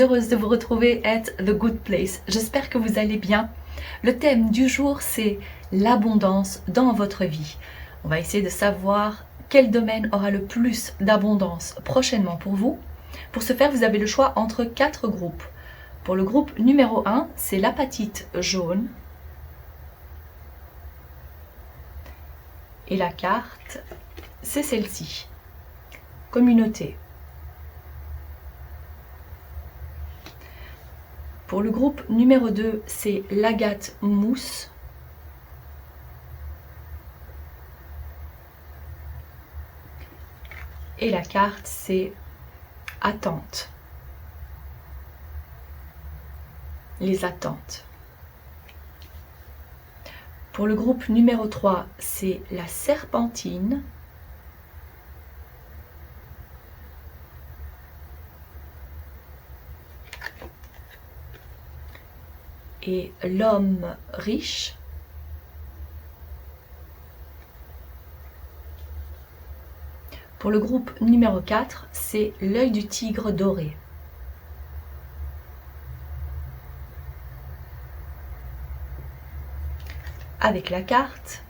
suis heureuse de vous retrouver at The Good Place. J'espère que vous allez bien. Le thème du jour, c'est l'abondance dans votre vie. On va essayer de savoir quel domaine aura le plus d'abondance prochainement pour vous. Pour ce faire, vous avez le choix entre 4 groupes. Pour le groupe numéro 1, c'est l'apatite jaune. Et la carte, c'est celle-ci. Communauté. Pour le groupe numéro 2, c'est l'agate mousse. Et la carte, c'est attente. Les attentes. Pour le groupe numéro 3, c'est la serpentine. Et l'homme riche. Pour le groupe numéro 4, c'est l'œil du tigre doré. Avec la carte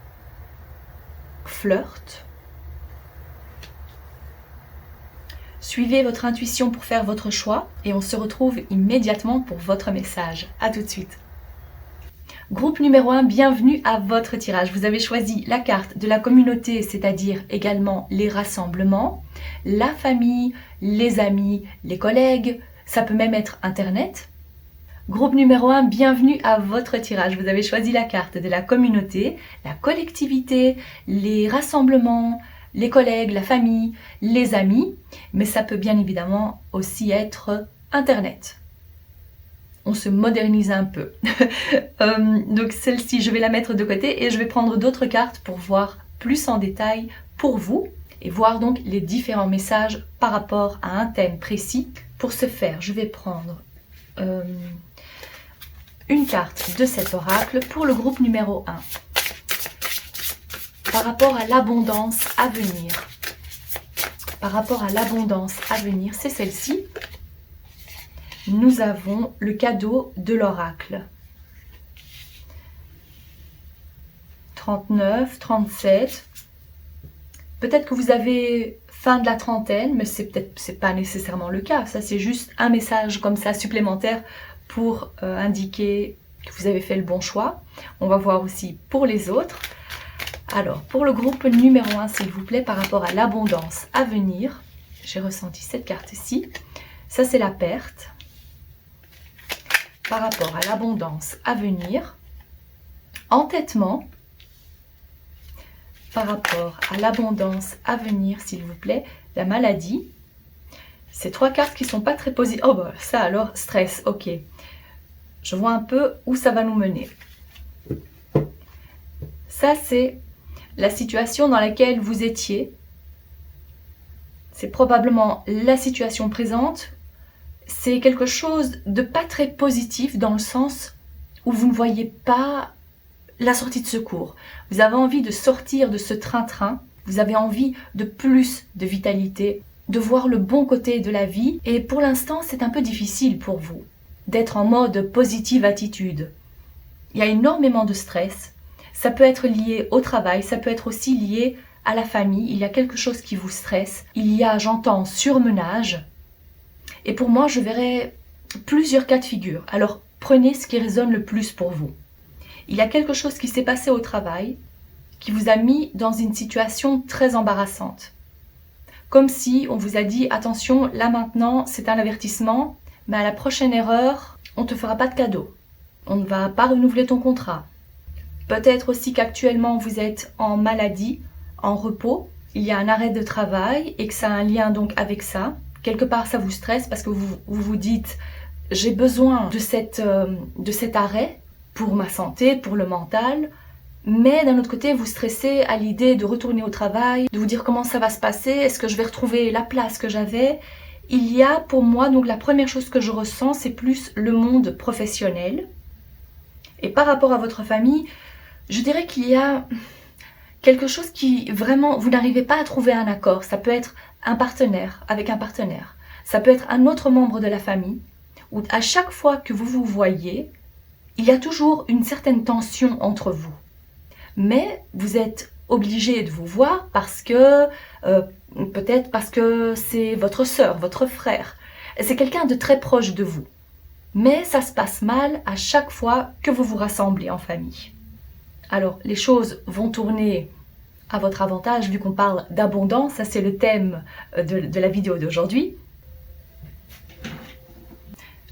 flirt. Suivez votre intuition pour faire votre choix et on se retrouve immédiatement pour votre message. A tout de suite. Groupe numéro 1, bienvenue à votre tirage. Vous avez choisi la carte de la communauté, c'est-à-dire également les rassemblements, la famille, les amis, les collègues, ça peut même être Internet. Groupe numéro 1, bienvenue à votre tirage. Vous avez choisi la carte de la communauté, la collectivité, les rassemblements, les collègues, la famille, les amis, mais ça peut bien évidemment aussi être Internet. On se modernise un peu. Donc celle-ci, je vais la mettre de côté et je vais prendre d'autres cartes pour voir plus en détail pour vous et voir donc les différents messages par rapport à un thème précis. Pour ce faire, je vais prendre une carte de cet oracle pour le groupe numéro 1. Par rapport à l'abondance à venir. Par rapport à l'abondance à venir, c'est celle-ci. Nous avons le cadeau de l'oracle. 39, 37. Peut-être que vous avez fin de la trentaine, mais c'est pas nécessairement le cas. Ça, c'est juste un message comme ça supplémentaire pour indiquer que vous avez fait le bon choix. On va voir aussi pour les autres. Alors, pour le groupe numéro 1, s'il vous plaît, par rapport à l'abondance à venir, j'ai ressenti cette carte-ci. Ça, c'est la perte. Par rapport à l'abondance à venir, entêtement. Par rapport à l'abondance à venir, s'il vous plaît, la maladie. Ces 3 cartes qui ne sont pas très positives. Oh, bah, ça alors, stress, ok. Je vois un peu où ça va nous mener. Ça, c'est la situation dans laquelle vous étiez. C'est probablement la situation présente. C'est quelque chose de pas très positif dans le sens où vous ne voyez pas la sortie de secours. Vous avez envie de sortir de ce train-train. Vous avez envie de plus de vitalité, de voir le bon côté de la vie. Et pour l'instant, c'est un peu difficile pour vous d'être en mode positive attitude. Il y a énormément de stress. Ça peut être lié au travail, ça peut être aussi lié à la famille. Il y a quelque chose qui vous stresse. Il y a, j'entends, surmenage. Et pour moi, je verrai plusieurs cas de figure. Alors, prenez ce qui résonne le plus pour vous. Il y a quelque chose qui s'est passé au travail qui vous a mis dans une situation très embarrassante. Comme si on vous a dit, attention, là maintenant, c'est un avertissement, mais à la prochaine erreur, on ne te fera pas de cadeau. On ne va pas renouveler ton contrat. Peut-être aussi qu'actuellement, vous êtes en maladie, en repos. Il y a un arrêt de travail et que ça a un lien donc avec ça. Quelque part, ça vous stresse parce que vous dites « j'ai besoin de cet arrêt pour ma santé, pour le mental ». Mais d'un autre côté, vous stressez à l'idée de retourner au travail, de vous dire comment ça va se passer, est-ce que je vais retrouver la place que j'avais. Il y a pour moi, donc la première chose que je ressens, c'est plus le monde professionnel. Et par rapport à votre famille, je dirais qu'il y a quelque chose qui vraiment, vous n'arrivez pas à trouver un accord. Ça peut être un partenaire avec un partenaire. Ça peut être un autre membre de la famille où à chaque fois que vous vous voyez, il y a toujours une certaine tension entre vous. Mais vous êtes obligé de vous voir parce que, peut-être parce que c'est votre sœur, votre frère. C'est quelqu'un de très proche de vous. Mais ça se passe mal à chaque fois que vous vous rassemblez en famille. Alors, les choses vont tourner à votre avantage vu qu'on parle d'abondance. Ça, c'est le thème de la vidéo d'aujourd'hui.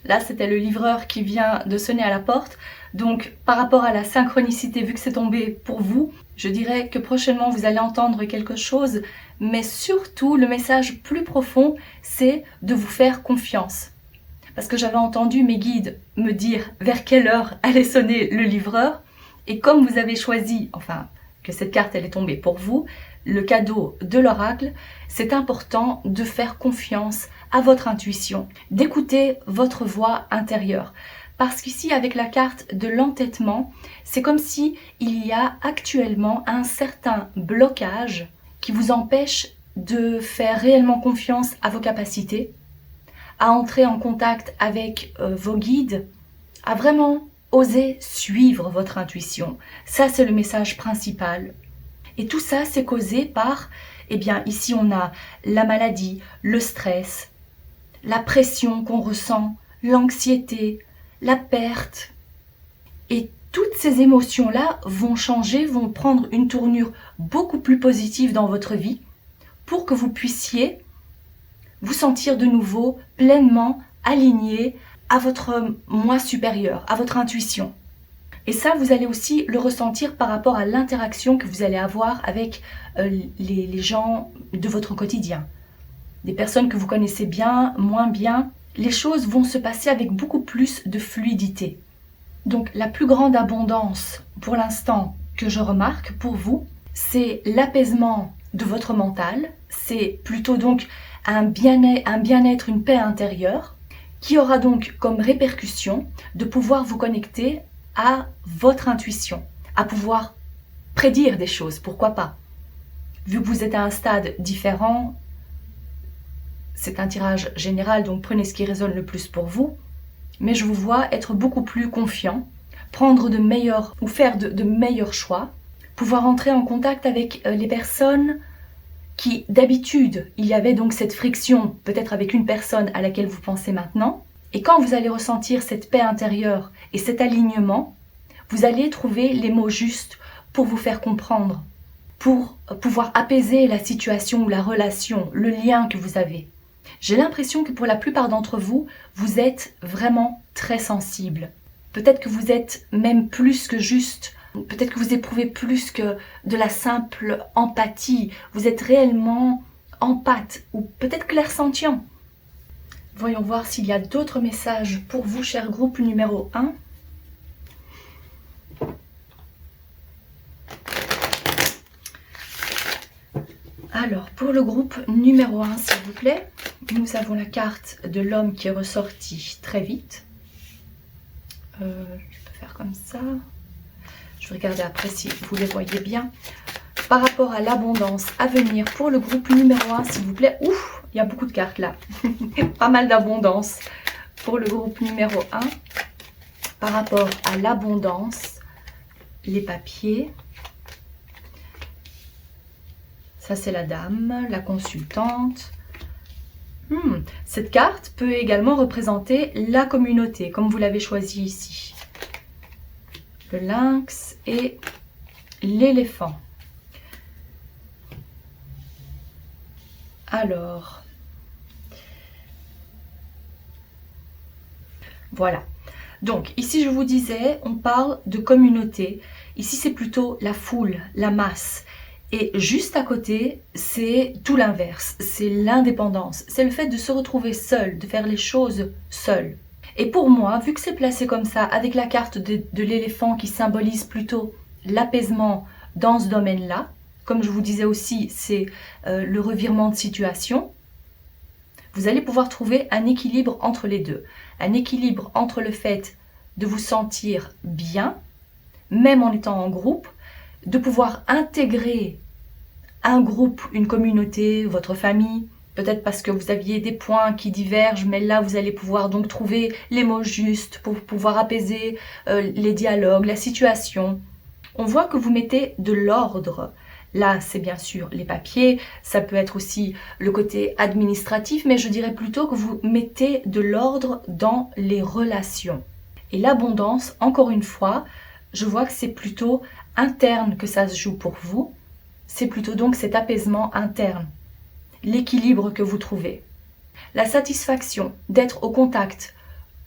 Là, c'était le livreur qui vient de sonner à la porte. Donc, par rapport à la synchronicité, vu que c'est tombé pour vous, je dirais que prochainement, vous allez entendre quelque chose. Mais surtout, le message plus profond, c'est de vous faire confiance. Parce que j'avais entendu mes guides me dire vers quelle heure allait sonner le livreur. Et comme vous avez choisi, enfin, que cette carte elle est tombée pour vous, le cadeau de l'oracle, c'est important de faire confiance à votre intuition, d'écouter votre voix intérieure. Parce qu'ici, avec la carte de l'entêtement, c'est comme si il y a actuellement un certain blocage qui vous empêche de faire réellement confiance à vos capacités, à entrer en contact avec vos guides, à vraiment oser suivre votre intuition. Ça, c'est le message principal. Et tout ça, c'est causé par, eh bien, ici, on a la maladie, le stress, la pression qu'on ressent, l'anxiété, la perte. Et toutes ces émotions-là vont changer, vont prendre une tournure beaucoup plus positive dans votre vie pour que vous puissiez vous sentir de nouveau pleinement aligné à votre moi supérieur, à votre intuition. Et ça, vous allez aussi le ressentir par rapport à l'interaction que vous allez avoir avec les gens de votre quotidien. Des personnes que vous connaissez bien, moins bien. Les choses vont se passer avec beaucoup plus de fluidité. Donc la plus grande abondance pour l'instant que je remarque pour vous, c'est l'apaisement de votre mental. C'est plutôt donc un bien-être, une paix intérieure, qui aura donc comme répercussion de pouvoir vous connecter à votre intuition, à pouvoir prédire des choses, pourquoi pas. Vu que vous êtes à un stade différent, c'est un tirage général, donc prenez ce qui résonne le plus pour vous, mais je vous vois être beaucoup plus confiant, prendre de meilleurs ou faire de meilleurs choix, pouvoir entrer en contact avec les personnes qui d'habitude, il y avait donc cette friction, peut-être avec une personne à laquelle vous pensez maintenant, et quand vous allez ressentir cette paix intérieure et cet alignement, vous allez trouver les mots justes pour vous faire comprendre, pour pouvoir apaiser la situation ou la relation, le lien que vous avez. J'ai l'impression que pour la plupart d'entre vous, vous êtes vraiment très sensible. Peut-être que vous êtes même plus que juste. Peut-être que vous éprouvez plus que de la simple empathie. Vous êtes réellement empathe ou peut-être clairsentient. Voyons voir s'il y a d'autres messages pour vous, cher groupe numéro 1. Alors, pour le groupe numéro 1, s'il vous plaît, nous avons la carte de l'homme qui est ressorti très vite. Je peux faire comme ça. Je vais regarder après si vous les voyez bien. Par rapport à l'abondance à venir pour le groupe numéro 1, s'il vous plaît. Ouf, il y a beaucoup de cartes là. Pas mal d'abondance pour le groupe numéro 1. Par rapport à l'abondance, les papiers. Ça, c'est la dame, la consultante. Cette carte peut également représenter la communauté, comme vous l'avez choisi ici. Le lynx et l'éléphant. Alors, voilà. Donc, ici, je vous disais, on parle de communauté. Ici, c'est plutôt la foule, la masse. Et juste à côté, c'est tout l'inverse. C'est l'indépendance. C'est le fait de se retrouver seul, de faire les choses seul. Et pour moi, vu que c'est placé comme ça, avec la carte de l'éléphant qui symbolise plutôt l'apaisement dans ce domaine-là, comme je vous disais aussi, c'est le revirement de situation, vous allez pouvoir trouver un équilibre entre les deux. Un équilibre entre le fait de vous sentir bien, même en étant en groupe, de pouvoir intégrer un groupe, une communauté, votre famille, peut-être parce que vous aviez des points qui divergent, mais là vous allez pouvoir donc trouver les mots justes pour pouvoir apaiser les dialogues, la situation. On voit que vous mettez de l'ordre. Là, c'est bien sûr les papiers, ça peut être aussi le côté administratif, mais je dirais plutôt que vous mettez de l'ordre dans les relations. Et l'abondance, encore une fois, je vois que c'est plutôt interne que ça se joue pour vous. C'est plutôt donc cet apaisement interne, l'équilibre que vous trouvez. La satisfaction d'être au contact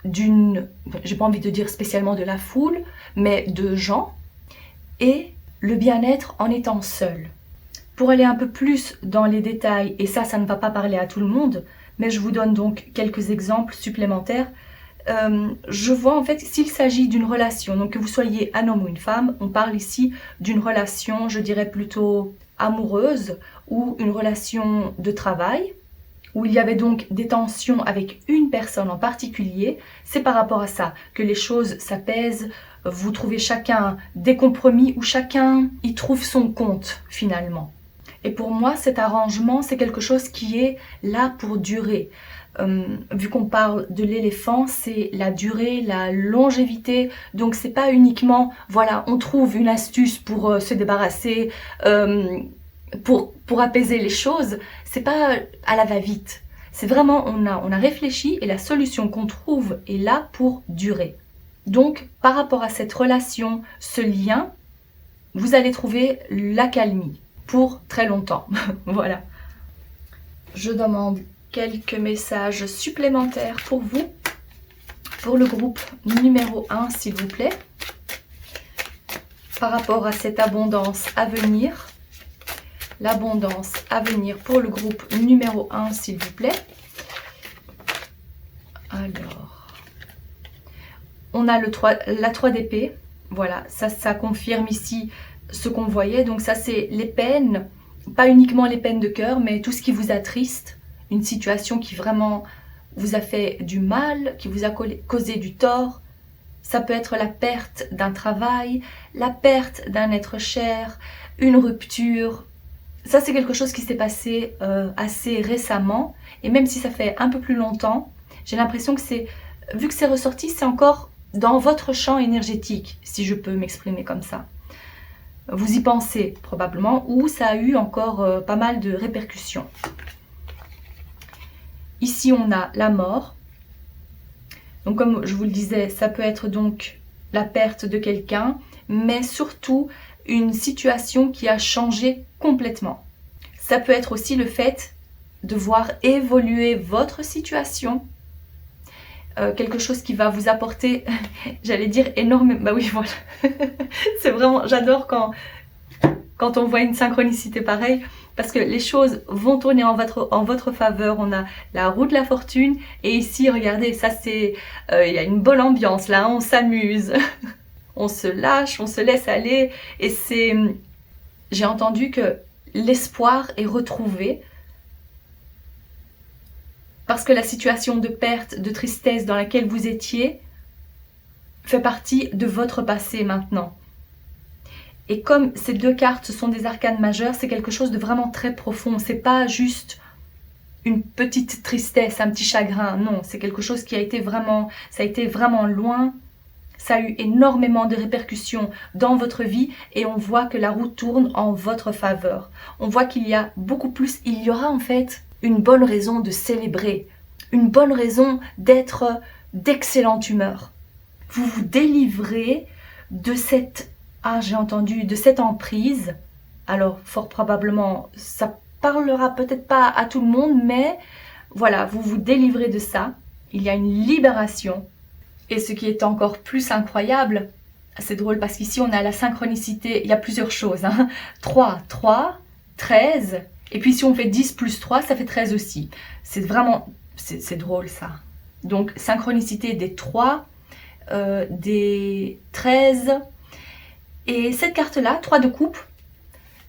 d'une, j'ai pas envie de dire spécialement de la foule, mais de gens, et le bien-être en étant seul. Pour aller un peu plus dans les détails, et ça ne va pas parler à tout le monde, mais je vous donne donc quelques exemples supplémentaires. Je vois en fait s'il s'agit d'une relation, donc que vous soyez un homme ou une femme, on parle ici d'une relation, je dirais plutôt amoureuse ou une relation de travail, où il y avait donc des tensions avec une personne en particulier. C'est par rapport à ça que les choses s'apaisent, vous trouvez chacun des compromis où chacun y trouve son compte finalement. Et pour moi, cet arrangement, c'est quelque chose qui est là pour durer. Vu qu'on parle de l'éléphant, c'est la durée, la longévité, donc c'est pas uniquement, voilà, on trouve une astuce pour se débarrasser, pour apaiser les choses, c'est pas à la va-vite. C'est vraiment, on a réfléchi et la solution qu'on trouve est là pour durer. Donc, par rapport à cette relation, ce lien, vous allez trouver l'accalmie pour très longtemps. Voilà. Je demande quelques messages supplémentaires pour vous, pour le groupe numéro 1, s'il vous plaît, par rapport à cette abondance à venir. L'abondance à venir pour le groupe numéro 1, s'il vous plaît. Alors, on a la 3 d'épée. Voilà, ça confirme ici ce qu'on voyait. Donc ça, c'est les peines, pas uniquement les peines de cœur, mais tout ce qui vous attriste. Une situation qui vraiment vous a fait du mal, qui vous a causé du tort. Ça peut être la perte d'un travail, la perte d'un être cher, une rupture. Ça, c'est quelque chose qui s'est passé assez récemment. Et même si ça fait un peu plus longtemps, j'ai l'impression que vu que c'est ressorti, c'est encore dans votre champ énergétique, si je peux m'exprimer comme ça. Vous y pensez probablement, ou ça a eu encore pas mal de répercussions. Ici, on a la mort. Donc, comme je vous le disais, ça peut être donc la perte de quelqu'un, mais surtout une situation qui a changé complètement. Ça peut être aussi le fait de voir évoluer votre situation, quelque chose qui va vous apporter, j'allais dire énormément, bah oui voilà, c'est vraiment, j'adore quand on voit une synchronicité pareille, parce que les choses vont tourner en votre faveur. On a la roue de la fortune, et ici, regardez, ça c'est, il y a une bonne ambiance là, on s'amuse, on se lâche, on se laisse aller, et c'est, j'ai entendu que l'espoir est retrouvé, parce que la situation de perte, de tristesse dans laquelle vous étiez, fait partie de votre passé maintenant. Et comme ces deux cartes sont des arcanes majeures, c'est quelque chose de vraiment très profond. C'est pas juste une petite tristesse, un petit chagrin. Non, c'est quelque chose qui a été vraiment loin. Ça a eu énormément de répercussions dans votre vie et on voit que la roue tourne en votre faveur. On voit qu'il y a beaucoup plus, il y aura en fait une bonne raison de célébrer, une bonne raison d'être d'excellente humeur. Vous vous délivrez de cette de cette emprise. Alors, fort probablement, ça parlera peut-être pas à tout le monde, mais voilà, vous vous délivrez de ça. Il y a une libération. Et ce qui est encore plus incroyable, c'est drôle parce qu'ici, on a la synchronicité. Il y a plusieurs choses. 3, 13. Et puis, si on fait 10 plus 3, ça fait 13 aussi. C'est vraiment... C'est drôle, ça. Donc, synchronicité des 3, des 13... Et cette carte-là, 3 de coupe,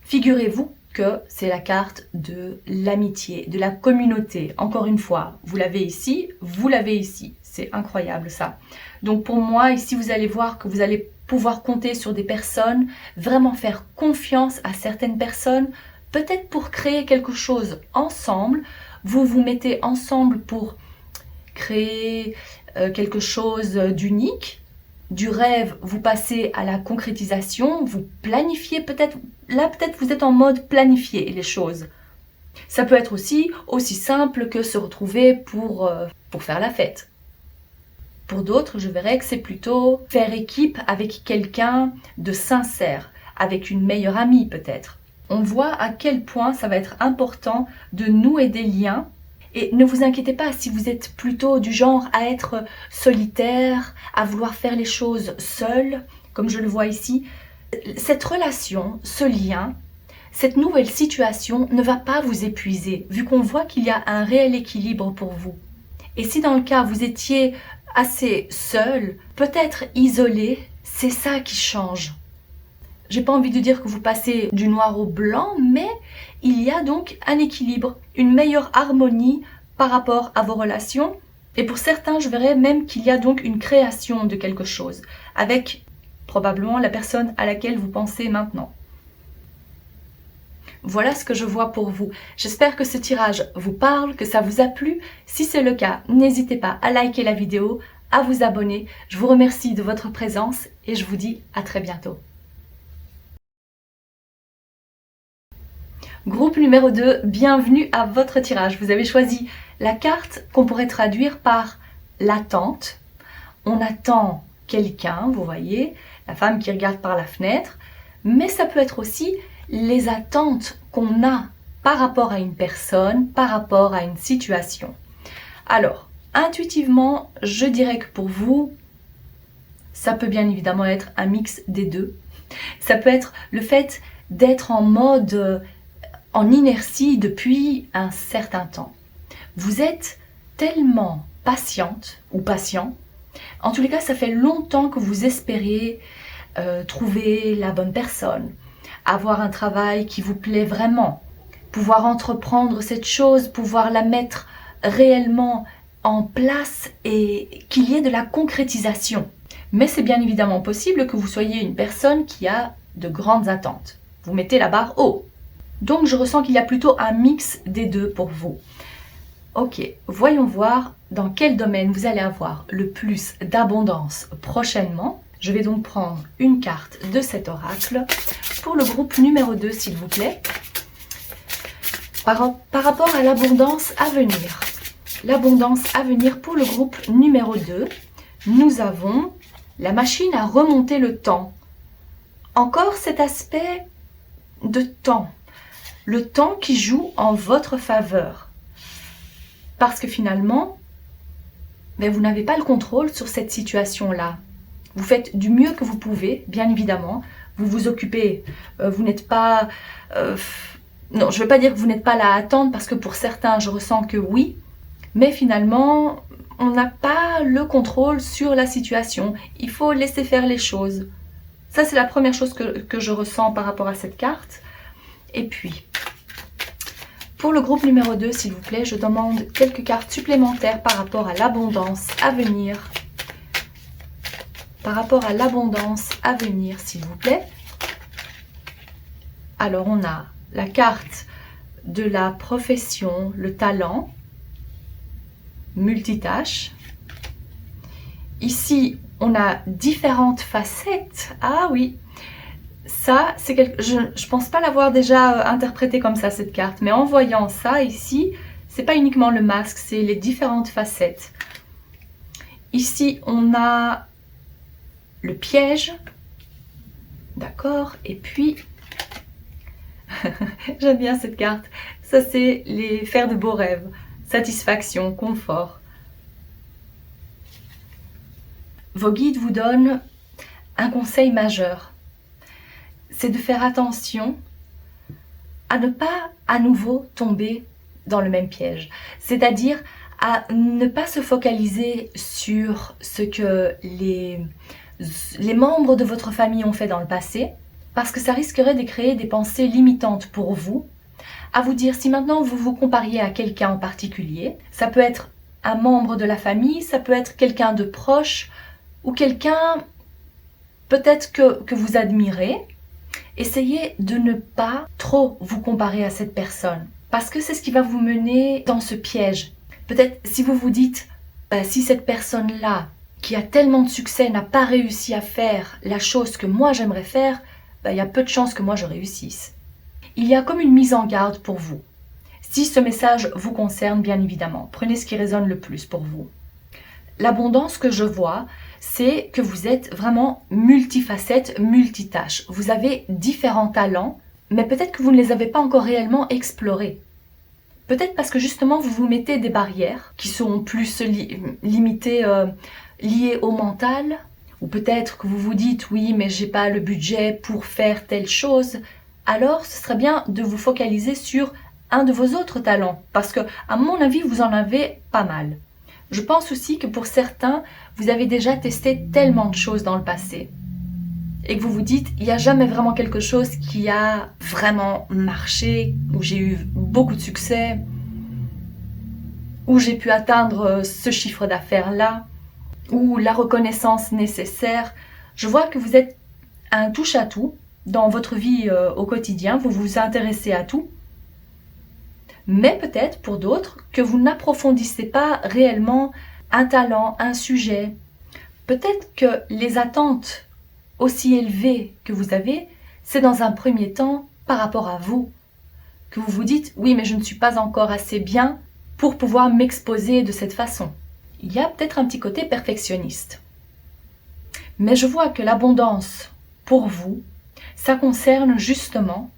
figurez-vous que c'est la carte de l'amitié, de la communauté. Encore une fois, vous l'avez ici, vous l'avez ici. C'est incroyable ça. Donc pour moi, ici, vous allez voir que vous allez pouvoir compter sur des personnes, vraiment faire confiance à certaines personnes, peut-être pour créer quelque chose ensemble, vous vous mettez ensemble pour créer quelque chose d'unique. Du rêve, vous passez à la concrétisation, vous planifiez peut-être, là peut-être vous êtes en mode planifier les choses. Ça peut être aussi simple que se retrouver pour faire la fête. Pour d'autres, je verrais que c'est plutôt faire équipe avec quelqu'un de sincère, avec une meilleure amie peut-être. On voit à quel point ça va être important de nouer des liens. Et ne vous inquiétez pas si vous êtes plutôt du genre à être solitaire, à vouloir faire les choses seul, comme je le vois ici. Cette relation, ce lien, cette nouvelle situation ne va pas vous épuiser, vu qu'on voit qu'il y a un réel équilibre pour vous. Et si dans le cas vous étiez assez seul, peut-être isolé, c'est ça qui change. J'ai pas envie de dire que vous passez du noir au blanc, mais il y a donc un équilibre, une meilleure harmonie par rapport à vos relations. Et pour certains, je verrais même qu'il y a donc une création de quelque chose, avec probablement la personne à laquelle vous pensez maintenant. Voilà ce que je vois pour vous. J'espère que ce tirage vous parle, que ça vous a plu. Si c'est le cas, n'hésitez pas à liker la vidéo, à vous abonner. Je vous remercie de votre présence et je vous dis à très bientôt. Groupe numéro 2, bienvenue à votre tirage. Vous avez choisi la carte qu'on pourrait traduire par l'attente. On attend quelqu'un, vous voyez, la femme qui regarde par la fenêtre, mais ça peut être aussi les attentes qu'on a par rapport à une personne, par rapport à une situation. Alors, intuitivement, je dirais que pour vous, ça peut bien évidemment être un mix des deux. Ça peut être le fait d'être en mode, en inertie depuis un certain temps. Vous êtes tellement patiente ou patient. En tous les cas, ça fait longtemps que vous espérez trouver la bonne personne, avoir un travail qui vous plaît vraiment, pouvoir entreprendre cette chose, pouvoir la mettre réellement en place et qu'il y ait de la concrétisation. Mais c'est bien évidemment possible que vous soyez une personne qui a de grandes attentes. Vous mettez la barre haut. Donc je ressens qu'il y a plutôt un mix des deux pour vous. Ok, voyons voir dans quel domaine vous allez avoir le plus d'abondance prochainement. Je vais donc prendre une carte de cet oracle pour le groupe numéro 2, s'il vous plaît. Par rapport à l'abondance à venir. L'abondance à venir pour le groupe numéro 2, nous avons la machine à remonter le temps. Encore cet aspect de temps. Le temps qui joue en votre faveur. Parce que finalement, vous n'avez pas le contrôle sur cette situation-là. Vous faites du mieux que vous pouvez, bien évidemment. Vous vous occupez. Vous n'êtes pas... non, je ne veux pas dire que vous n'êtes pas là à attendre, parce que pour certains, je ressens que oui. Mais finalement, on n'a pas le contrôle sur la situation. Il faut laisser faire les choses. Ça, c'est la première chose que je ressens par rapport à cette carte. Et puis, pour le groupe numéro 2, s'il vous plaît, je demande quelques cartes supplémentaires par rapport à l'abondance à venir. Par rapport à l'abondance à venir, s'il vous plaît. Alors, on a la carte de la profession, le talent, multitâche. Ici, on a différentes facettes. Ah oui, ça, c'est je ne pense pas l'avoir déjà interprété comme ça, cette carte. Mais en voyant ça ici, c'est pas uniquement le masque, c'est les différentes facettes. Ici, on a le piège. D'accord. Et puis, j'aime bien cette carte. Ça, c'est les faire de beaux rêves. Satisfaction, confort. Vos guides vous donnent un conseil majeur. C'est de faire attention à ne pas à nouveau tomber dans le même piège. C'est-à-dire à ne pas se focaliser sur ce que les membres de votre famille ont fait dans le passé, parce que ça risquerait de créer des pensées limitantes pour vous, à vous dire si maintenant vous vous compariez à quelqu'un en particulier, ça peut être un membre de la famille, ça peut être quelqu'un de proche, ou quelqu'un peut-être que vous admirez, essayez de ne pas trop vous comparer à cette personne. Parce que c'est ce qui va vous mener dans ce piège. Peut-être si vous vous dites, si cette personne-là, qui a tellement de succès, n'a pas réussi à faire la chose que moi j'aimerais faire, il y a peu de chances que moi je réussisse. Il y a comme une mise en garde pour vous. Si ce message vous concerne, bien évidemment, prenez ce qui résonne le plus pour vous. L'abondance que je vois, c'est que vous êtes vraiment multifacette, multitâche. Vous avez différents talents, mais peut-être que vous ne les avez pas encore réellement explorés. Peut-être parce que justement vous vous mettez des barrières qui sont plus limitées, liées au mental, ou peut-être que vous vous dites oui mais j'ai pas le budget pour faire telle chose. Alors ce serait bien de vous focaliser sur un de vos autres talents, parce que à mon avis vous en avez pas mal. Je pense aussi que pour certains vous avez déjà testé tellement de choses dans le passé et que vous vous dites, il n'y a jamais vraiment quelque chose qui a vraiment marché, où j'ai eu beaucoup de succès, où j'ai pu atteindre ce chiffre d'affaires-là, ou la reconnaissance nécessaire. Je vois que vous êtes un touche-à-tout dans votre vie au quotidien, vous vous intéressez à tout, mais peut-être pour d'autres que vous n'approfondissez pas réellement un talent, un sujet. Peut-être que les attentes aussi élevé que vous avez, c'est dans un premier temps par rapport à vous. Que vous vous dites, oui mais je ne suis pas encore assez bien pour pouvoir m'exposer de cette façon. Il y a peut-être un petit côté perfectionniste. Mais je vois que l'abondance, pour vous, ça concerne justement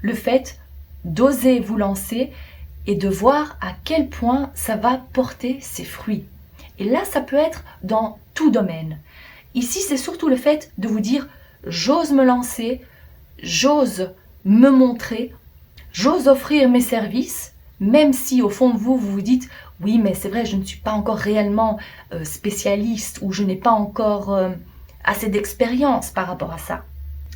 le fait d'oser vous lancer et de voir à quel point ça va porter ses fruits. Et là, ça peut être dans tout domaine. Ici, c'est surtout le fait de vous dire « j'ose me lancer, j'ose me montrer, j'ose offrir mes services », même si au fond de vous, vous vous dites « oui, mais c'est vrai, je ne suis pas encore réellement spécialiste ou je n'ai pas encore assez d'expérience par rapport à ça ».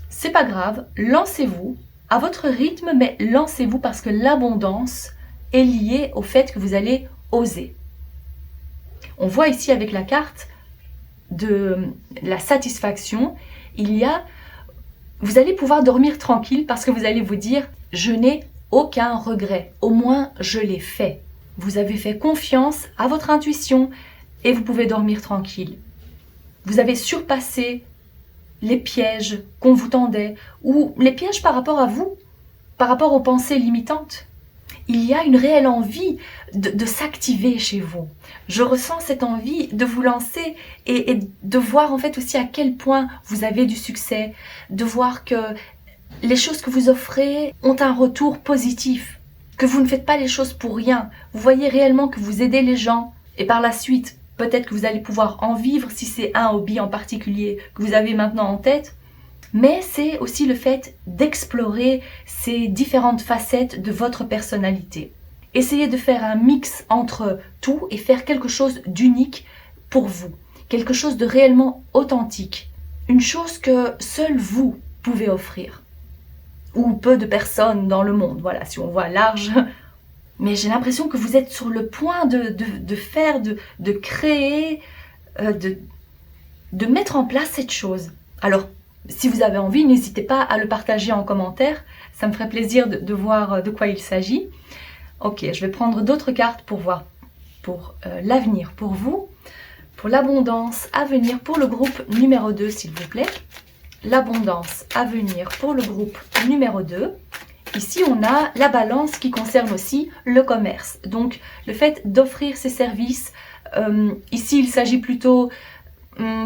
C'est pas grave, lancez-vous à votre rythme, mais lancez-vous parce que l'abondance est liée au fait que vous allez oser. On voit ici avec la carte de la satisfaction, vous allez pouvoir dormir tranquille parce que vous allez vous dire « je n'ai aucun regret, au moins je l'ai fait ». Vous avez fait confiance à votre intuition et vous pouvez dormir tranquille. Vous avez surpassé les pièges qu'on vous tendait ou les pièges par rapport à vous, par rapport aux pensées limitantes. Il y a une réelle envie de s'activer chez vous. Je ressens cette envie de vous lancer et de voir en fait aussi à quel point vous avez du succès, de voir que les choses que vous offrez ont un retour positif, que vous ne faites pas les choses pour rien. Vous voyez réellement que vous aidez les gens et par la suite, peut-être que vous allez pouvoir en vivre si c'est un hobby en particulier que vous avez maintenant en tête. Mais c'est aussi le fait d'explorer ces différentes facettes de votre personnalité. Essayez de faire un mix entre tout et faire quelque chose d'unique pour vous. Quelque chose de réellement authentique. Une chose que seul vous pouvez offrir. Ou peu de personnes dans le monde, voilà, si on voit large. Mais j'ai l'impression que vous êtes sur le point de faire, de créer, de mettre en place cette chose. Alors, si vous avez envie, n'hésitez pas à le partager en commentaire. Ça me ferait plaisir de voir de quoi il s'agit. Ok, je vais prendre d'autres cartes pour voir pour l'avenir pour vous. Pour l'abondance à venir pour le groupe numéro 2, s'il vous plaît. L'abondance à venir pour le groupe numéro 2. Ici, on a la balance qui concerne aussi le commerce. Donc, le fait d'offrir ces services. Ici, il s'agit plutôt...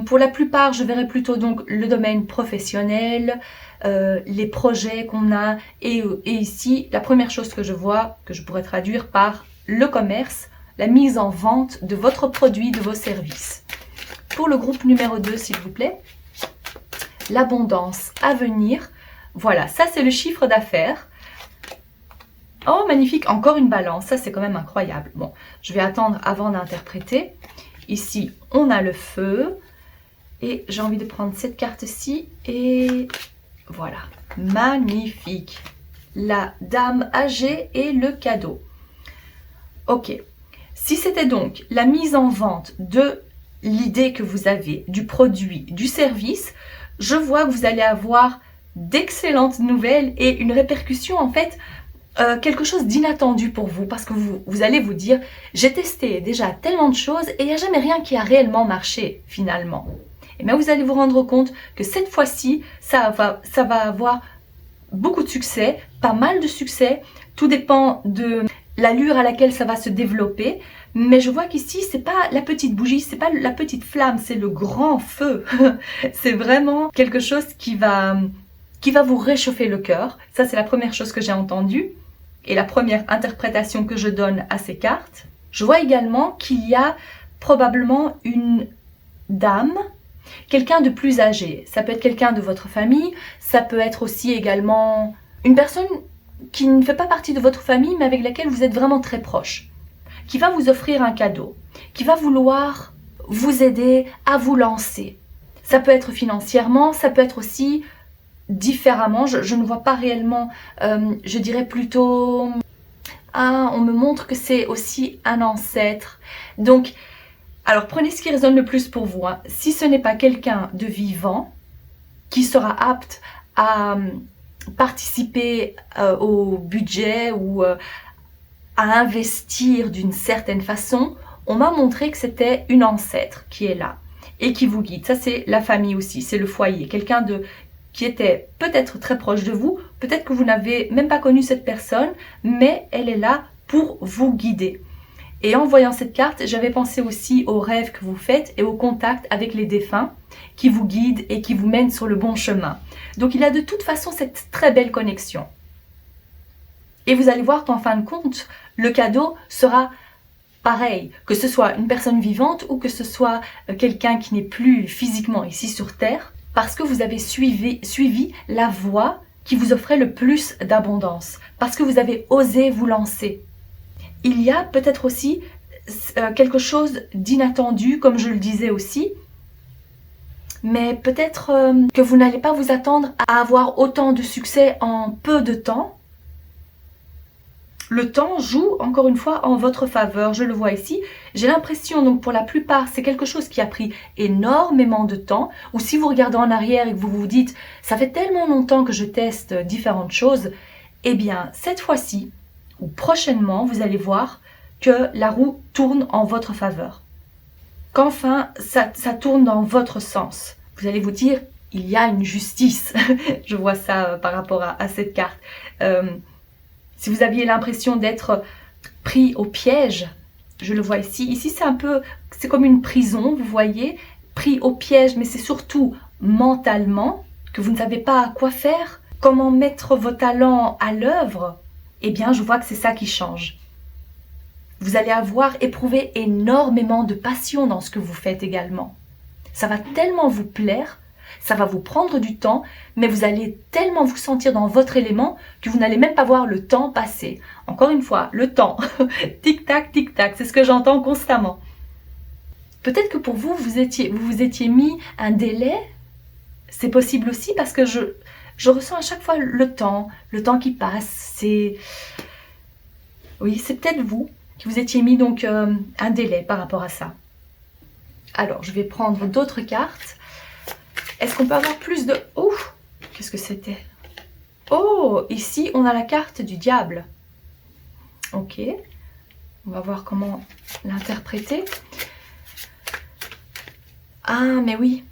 Pour la plupart, je verrai plutôt donc le domaine professionnel, les projets qu'on a. Et ici, la première chose que je vois, que je pourrais traduire par le commerce, la mise en vente de votre produit, de vos services. Pour le groupe numéro 2, s'il vous plaît, l'abondance à venir. Voilà, ça c'est le chiffre d'affaires. Oh, magnifique, encore une balance, ça c'est quand même incroyable. Bon, je vais attendre avant d'interpréter. Ici, on a le feu et j'ai envie de prendre cette carte-ci et voilà, magnifique. La dame âgée et le cadeau. Ok, si c'était donc la mise en vente de l'idée que vous avez, du produit, du service, je vois que vous allez avoir d'excellentes nouvelles et une répercussion en fait quelque chose d'inattendu pour vous, parce que vous allez vous dire, j'ai testé déjà tellement de choses et il n'y a jamais rien qui a réellement marché finalement. Et bien vous allez vous rendre compte que cette fois-ci, ça va avoir beaucoup de succès, pas mal de succès, tout dépend de l'allure à laquelle ça va se développer. Mais je vois qu'ici, c'est pas la petite bougie, c'est pas la petite flamme, c'est le grand feu. C'est vraiment quelque chose qui va vous réchauffer le cœur. Ça, c'est la première chose que j'ai entendue et la première interprétation que je donne à ces cartes. Je vois également qu'il y a probablement une dame, quelqu'un de plus âgé. Ça peut être quelqu'un de votre famille, ça peut être aussi également une personne qui ne fait pas partie de votre famille, mais avec laquelle vous êtes vraiment très proche, qui va vous offrir un cadeau, qui va vouloir vous aider à vous lancer. Ça peut être financièrement, ça peut être aussi différemment. Je ne vois pas réellement, je dirais plutôt... Ah, on me montre que c'est aussi un ancêtre. Donc, alors prenez ce qui résonne le plus pour vous. Hein. Si ce n'est pas quelqu'un de vivant, qui sera apte à participer au budget ou à investir d'une certaine façon, on m'a montré que c'était une ancêtre qui est là et qui vous guide. Ça, c'est la famille aussi, c'est le foyer. Quelqu'un qui était peut-être très proche de vous, peut-être que vous n'avez même pas connu cette personne, mais elle est là pour vous guider. Et en voyant cette carte, j'avais pensé aussi aux rêves que vous faites et au contact avec les défunts qui vous guident et qui vous mènent sur le bon chemin. Donc il y a de toute façon cette très belle connexion. Et vous allez voir qu'en fin de compte, le cadeau sera pareil, que ce soit une personne vivante ou que ce soit quelqu'un qui n'est plus physiquement ici sur Terre, parce que vous avez suivi la voie qui vous offrait le plus d'abondance, parce que vous avez osé vous lancer. Il y a peut-être aussi quelque chose d'inattendu, comme je le disais aussi, mais peut-être que vous n'allez pas vous attendre à avoir autant de succès en peu de temps. Le temps joue encore une fois en votre faveur, je le vois ici. J'ai l'impression, donc pour la plupart, c'est quelque chose qui a pris énormément de temps. Ou si vous regardez en arrière et que vous vous dites, ça fait tellement longtemps que je teste différentes choses, eh bien cette fois-ci, ou prochainement, vous allez voir que la roue tourne en votre faveur. Qu'enfin, ça tourne dans votre sens. Vous allez vous dire, il y a une justice. Je vois ça par rapport à cette carte. Si vous aviez l'impression d'être pris au piège, je le vois ici. Ici, c'est comme une prison, vous voyez, pris au piège, mais c'est surtout mentalement, que vous ne savez pas quoi faire, comment mettre vos talents à l'œuvre. Eh bien, je vois que c'est ça qui change. Vous allez éprouver énormément de passion dans ce que vous faites également. Ça va tellement vous plaire, ça va vous prendre du temps, mais vous allez tellement vous sentir dans votre élément que vous n'allez même pas voir le temps passer. Encore une fois, le temps, tic-tac, c'est ce que j'entends constamment. Peut-être que pour vous, vous vous étiez mis un délai, c'est possible aussi parce que je ressens à chaque fois le temps qui passe. Oui, c'est peut-être vous qui vous étiez mis donc un délai par rapport à ça. Alors, je vais prendre d'autres cartes. Est-ce qu'on peut avoir plus de... Oh, qu'est-ce que c'était? Oh, ici, on a la carte du diable. Ok, on va voir comment l'interpréter. Ah, mais oui.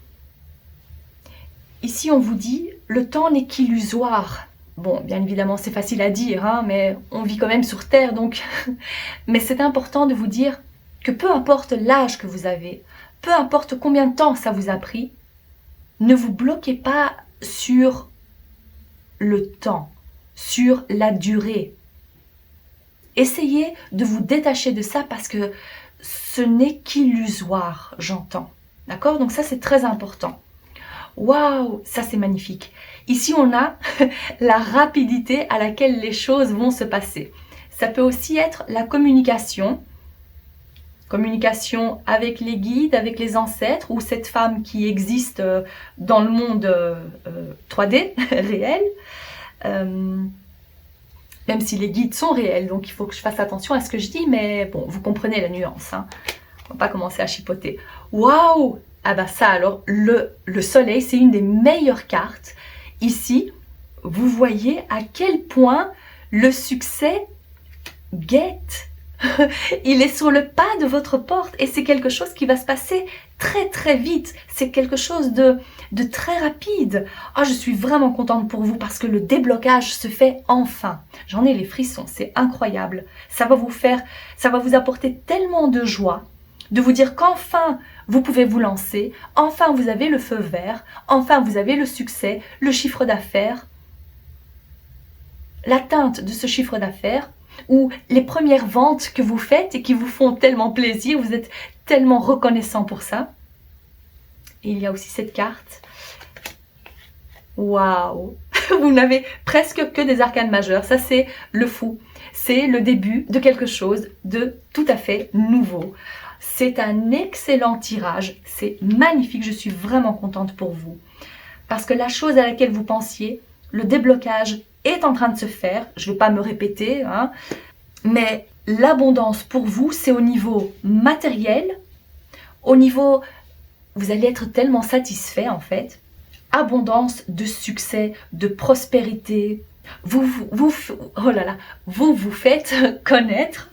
Ici, on vous dit, le temps n'est qu'illusoire. Bon, bien évidemment, c'est facile à dire, hein, mais on vit quand même sur Terre, donc... Mais c'est important de vous dire que peu importe l'âge que vous avez, peu importe combien de temps ça vous a pris, ne vous bloquez pas sur le temps, sur la durée. Essayez de vous détacher de ça parce que ce n'est qu'illusoire, j'entends. D'accord? Donc ça, c'est très important. Waouh, ça c'est magnifique. Ici, on a la rapidité à laquelle les choses vont se passer. Ça peut aussi être la communication. Communication avec les guides, avec les ancêtres ou cette femme qui existe dans le monde 3D, réel. Même si les guides sont réels, donc il faut que je fasse attention à ce que je dis, mais bon, vous comprenez la nuance. Hein. On va pas commencer à chipoter. Waouh! Ah bah ça alors, le soleil, c'est une des meilleures cartes. Ici, vous voyez à quel point Le succès guette. Il est sur le pas de votre porte et c'est quelque chose qui va se passer très très vite. C'est quelque chose de très rapide. Ah, je suis vraiment contente pour vous parce que le déblocage se fait enfin. J'en ai les frissons, c'est incroyable. Ça va vous apporter tellement de joie de vous dire qu'enfin vous pouvez vous lancer, enfin vous avez le feu vert, enfin vous avez le succès, le chiffre d'affaires, l'atteinte de ce chiffre d'affaires, ou les premières ventes que vous faites et qui vous font tellement plaisir, vous êtes tellement reconnaissant pour ça. Et il y a aussi cette carte. Waouh! Vous n'avez presque que des arcanes majeures, ça c'est le fou. C'est le début de quelque chose de tout à fait nouveau. C'est un excellent tirage, c'est magnifique, je suis vraiment contente pour vous. Parce que la chose à laquelle vous pensiez, le déblocage est en train de se faire, je ne vais pas me répéter, hein, mais l'abondance pour vous, c'est au niveau matériel, au niveau, vous allez être tellement satisfait en fait, abondance de succès, de prospérité, oh là là, vous vous faites connaître.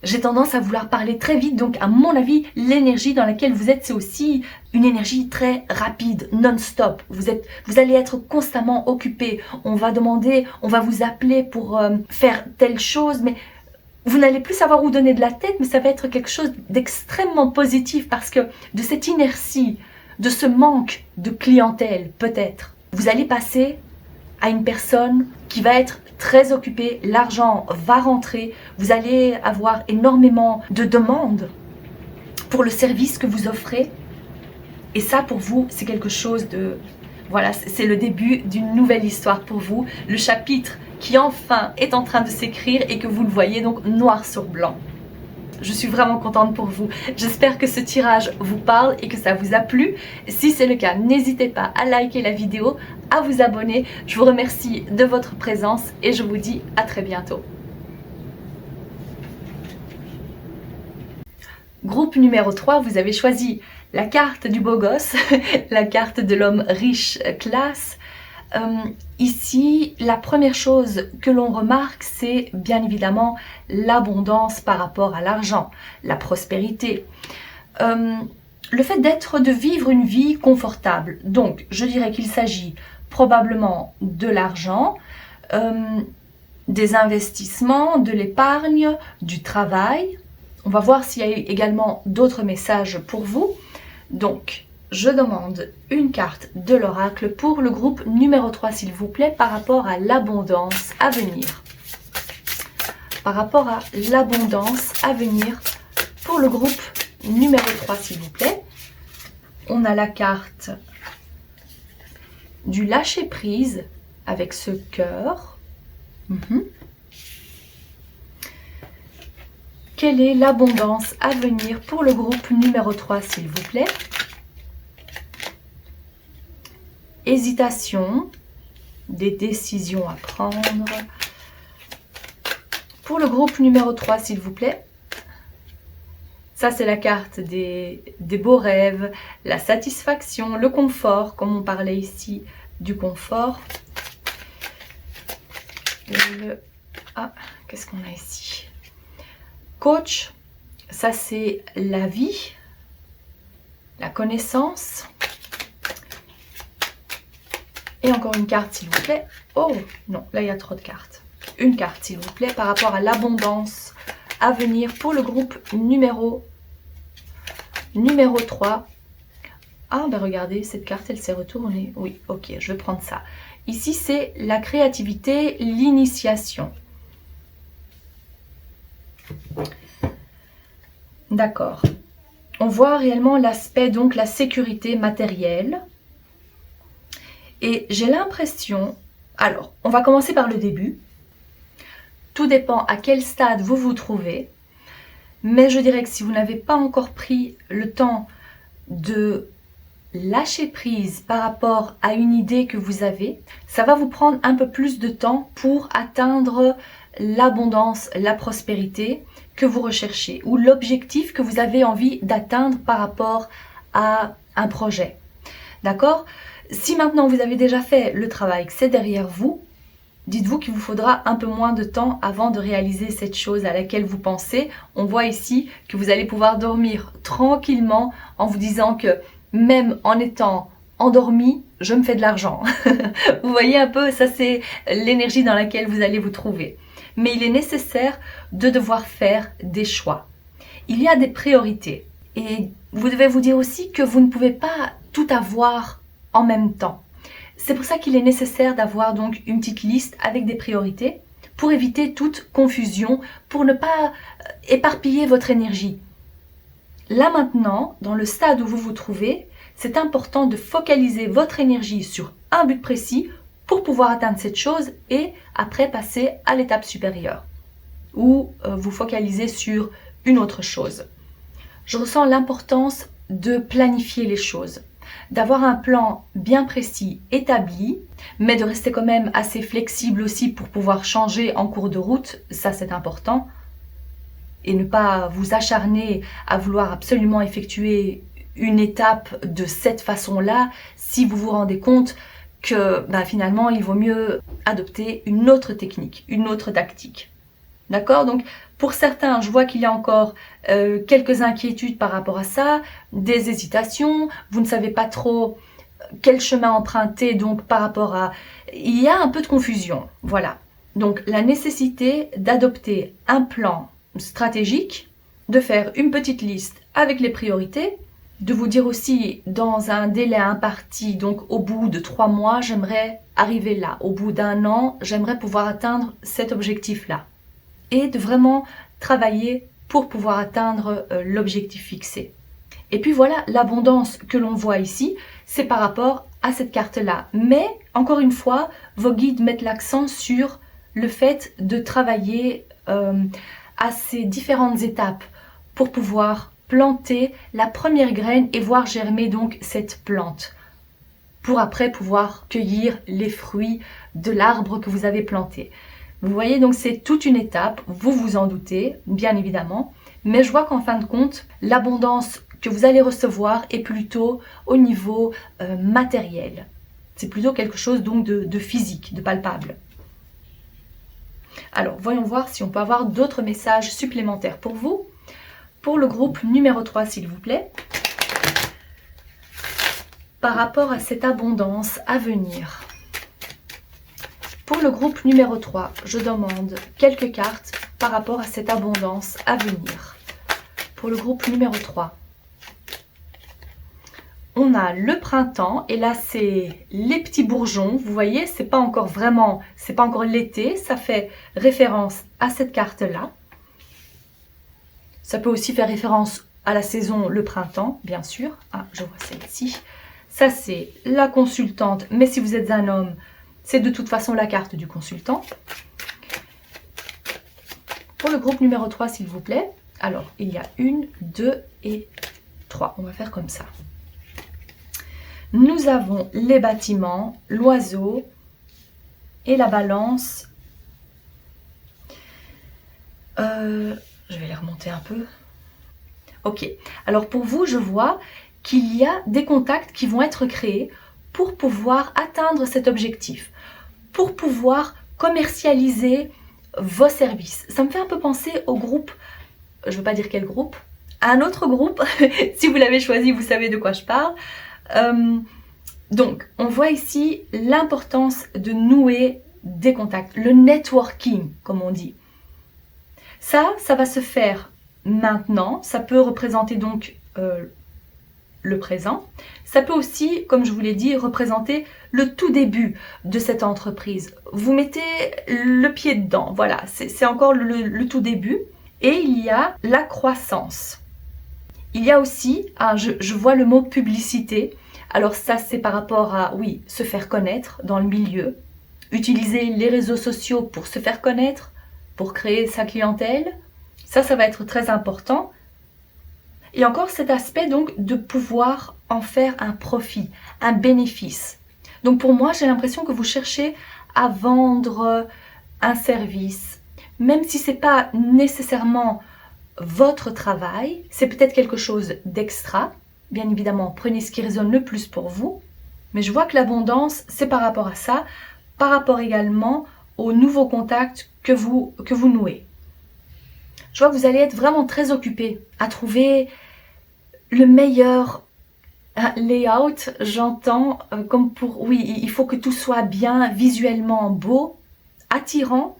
J'ai tendance à vouloir parler très vite, donc à mon avis, l'énergie dans laquelle vous êtes, c'est aussi une énergie très rapide, non-stop. Vous allez être constamment occupé. On va vous appeler pour faire telle chose, mais vous n'allez plus savoir où donner de la tête, mais ça va être quelque chose d'extrêmement positif parce que de cette inertie, de ce manque de clientèle, peut-être, vous allez passer à une personne qui va être très occupée, l'argent va rentrer, vous allez avoir énormément de demandes pour le service que vous offrez. Et ça, pour vous, c'est quelque chose de... Voilà, c'est le début d'une nouvelle histoire pour vous. Le chapitre qui enfin est en train de s'écrire et que vous le voyez donc noir sur blanc. Je suis vraiment contente pour vous. J'espère que ce tirage vous parle et que ça vous a plu. Si c'est le cas, n'hésitez pas à liker la vidéo, à vous abonner. Je vous remercie de votre présence et je vous dis à très bientôt. Groupe numéro 3, vous avez choisi la carte du beau gosse, la carte de l'homme riche classe. Ici, la première chose que l'on remarque, c'est bien évidemment l'abondance par rapport à l'argent, la prospérité. Le fait de vivre une vie confortable. Donc, je dirais qu'il s'agit probablement de l'argent, des investissements, de l'épargne, du travail. On va voir s'il y a également d'autres messages pour vous. Donc, je demande une carte de l'oracle pour le groupe numéro 3, s'il vous plaît, par rapport à l'abondance à venir. Par rapport à l'abondance à venir pour le groupe numéro 3, s'il vous plaît. On a la carte du lâcher-prise avec ce cœur. Quelle est l'abondance à venir pour le groupe numéro 3, s'il vous plaît? Hésitation, des décisions à prendre. Pour le groupe numéro 3, s'il vous plaît. Ça, c'est la carte des beaux rêves, la satisfaction, le confort, comme on parlait ici du confort. Qu'est-ce qu'on a ici? Coach, ça c'est la vie, la connaissance. Et encore une carte, s'il vous plaît. Oh, non, là, il y a trop de cartes. Une carte, s'il vous plaît, par rapport à l'abondance à venir pour le groupe numéro 3. Ah, ben regardez, cette carte, elle s'est retournée. Oui, ok, je vais prendre ça. Ici, c'est la créativité, l'initiation. D'accord. On voit réellement l'aspect, donc, la sécurité matérielle. Et j'ai l'impression, alors, on va commencer par le début. Tout dépend à quel stade vous vous trouvez. Mais je dirais que si vous n'avez pas encore pris le temps de lâcher prise par rapport à une idée que vous avez, ça va vous prendre un peu plus de temps pour atteindre l'abondance, la prospérité que vous recherchez ou l'objectif que vous avez envie d'atteindre par rapport à un projet. D'accord ? Si maintenant vous avez déjà fait le travail, que c'est derrière vous, dites-vous qu'il vous faudra un peu moins de temps avant de réaliser cette chose à laquelle vous pensez. On voit ici que vous allez pouvoir dormir tranquillement en vous disant que même en étant endormi, je me fais de l'argent. Vous voyez un peu, ça c'est l'énergie dans laquelle vous allez vous trouver. Mais il est nécessaire de devoir faire des choix. Il y a des priorités. Et vous devez vous dire aussi que vous ne pouvez pas tout avoir en même temps. C'est pour ça qu'il est nécessaire d'avoir donc une petite liste avec des priorités pour éviter toute confusion, pour ne pas éparpiller votre énergie. Là maintenant, dans le stade où vous vous trouvez, c'est important de focaliser votre énergie sur un but précis pour pouvoir atteindre cette chose et après passer à l'étape supérieure ou vous focaliser sur une autre chose. Je ressens l'importance de planifier les choses, d'avoir un plan bien précis, établi, mais de rester quand même assez flexible aussi pour pouvoir changer en cours de route, ça c'est important, et ne pas vous acharner à vouloir absolument effectuer une étape de cette façon-là si vous vous rendez compte que finalement il vaut mieux adopter une autre technique, une autre tactique. D'accord? Donc pour certains, je vois qu'il y a encore quelques inquiétudes par rapport à ça, des hésitations, vous ne savez pas trop quel chemin emprunter donc par rapport à... Il y a un peu de confusion, voilà. Donc la nécessité d'adopter un plan stratégique, de faire une petite liste avec les priorités, de vous dire aussi dans un délai imparti, donc au bout de 3 mois, j'aimerais arriver là, au bout d'1 an, j'aimerais pouvoir atteindre cet objectif-là. Et de vraiment travailler pour pouvoir atteindre l'objectif fixé. Et puis voilà, l'abondance que l'on voit ici, c'est par rapport à cette carte-là. Mais, encore une fois, vos guides mettent l'accent sur le fait de travailler à ces différentes étapes pour pouvoir planter la première graine et voir germer donc cette plante. Pour après pouvoir cueillir les fruits de l'arbre que vous avez planté. Vous voyez, donc c'est toute une étape, vous vous en doutez, bien évidemment, mais je vois qu'en fin de compte, l'abondance que vous allez recevoir est plutôt au niveau matériel. C'est plutôt quelque chose donc de physique, de palpable. Alors, voyons voir si on peut avoir d'autres messages supplémentaires pour vous. Pour le groupe numéro 3, s'il vous plaît. Par rapport à cette abondance à venir. Pour le groupe numéro 3, je demande quelques cartes par rapport à cette abondance à venir. Pour le groupe numéro 3, on a le printemps et là c'est les petits bourgeons. Vous voyez, c'est pas encore vraiment, c'est pas encore l'été, ça fait référence à cette carte-là. Ça peut aussi faire référence à la saison, le printemps, bien sûr. Ah, je vois celle-ci. Ça c'est la consultante, mais si vous êtes un homme, c'est de toute façon la carte du consultant. Pour le groupe numéro 3, s'il vous plaît. Alors, il y a 1, 2 et 3. On va faire comme ça. Nous avons les bâtiments, l'oiseau et la balance. Je vais les remonter un peu. Ok. Alors, pour vous, je vois qu'il y a des contacts qui vont être créés pour pouvoir atteindre cet objectif, pour pouvoir commercialiser vos services. Ça me fait un peu penser au groupe, je ne veux pas dire quel groupe, à un autre groupe, si vous l'avez choisi, vous savez de quoi je parle. Donc, on voit ici l'importance de nouer des contacts, le networking, comme on dit. Ça va se faire maintenant, ça peut représenter donc le présent. Ça peut aussi, comme je vous l'ai dit, représenter le tout début de cette entreprise. Vous mettez le pied dedans, voilà, c'est encore le tout début. Et il y a la croissance. Il y a aussi, je vois le mot publicité. Alors ça, c'est par rapport à, oui, se faire connaître dans le milieu. Utiliser les réseaux sociaux pour se faire connaître, pour créer sa clientèle. Ça va être très important. Et encore cet aspect donc de pouvoir en faire un profit, un bénéfice. Donc pour moi, j'ai l'impression que vous cherchez à vendre un service, même si ce n'est pas nécessairement votre travail, c'est peut-être quelque chose d'extra. Bien évidemment, prenez ce qui résonne le plus pour vous. Mais je vois que l'abondance, c'est par rapport à ça, par rapport également aux nouveaux contacts que vous nouez. Je vois que vous allez être vraiment très occupé à trouver le meilleur layout, j'entends, comme pour... Oui, il faut que tout soit bien, visuellement beau, attirant.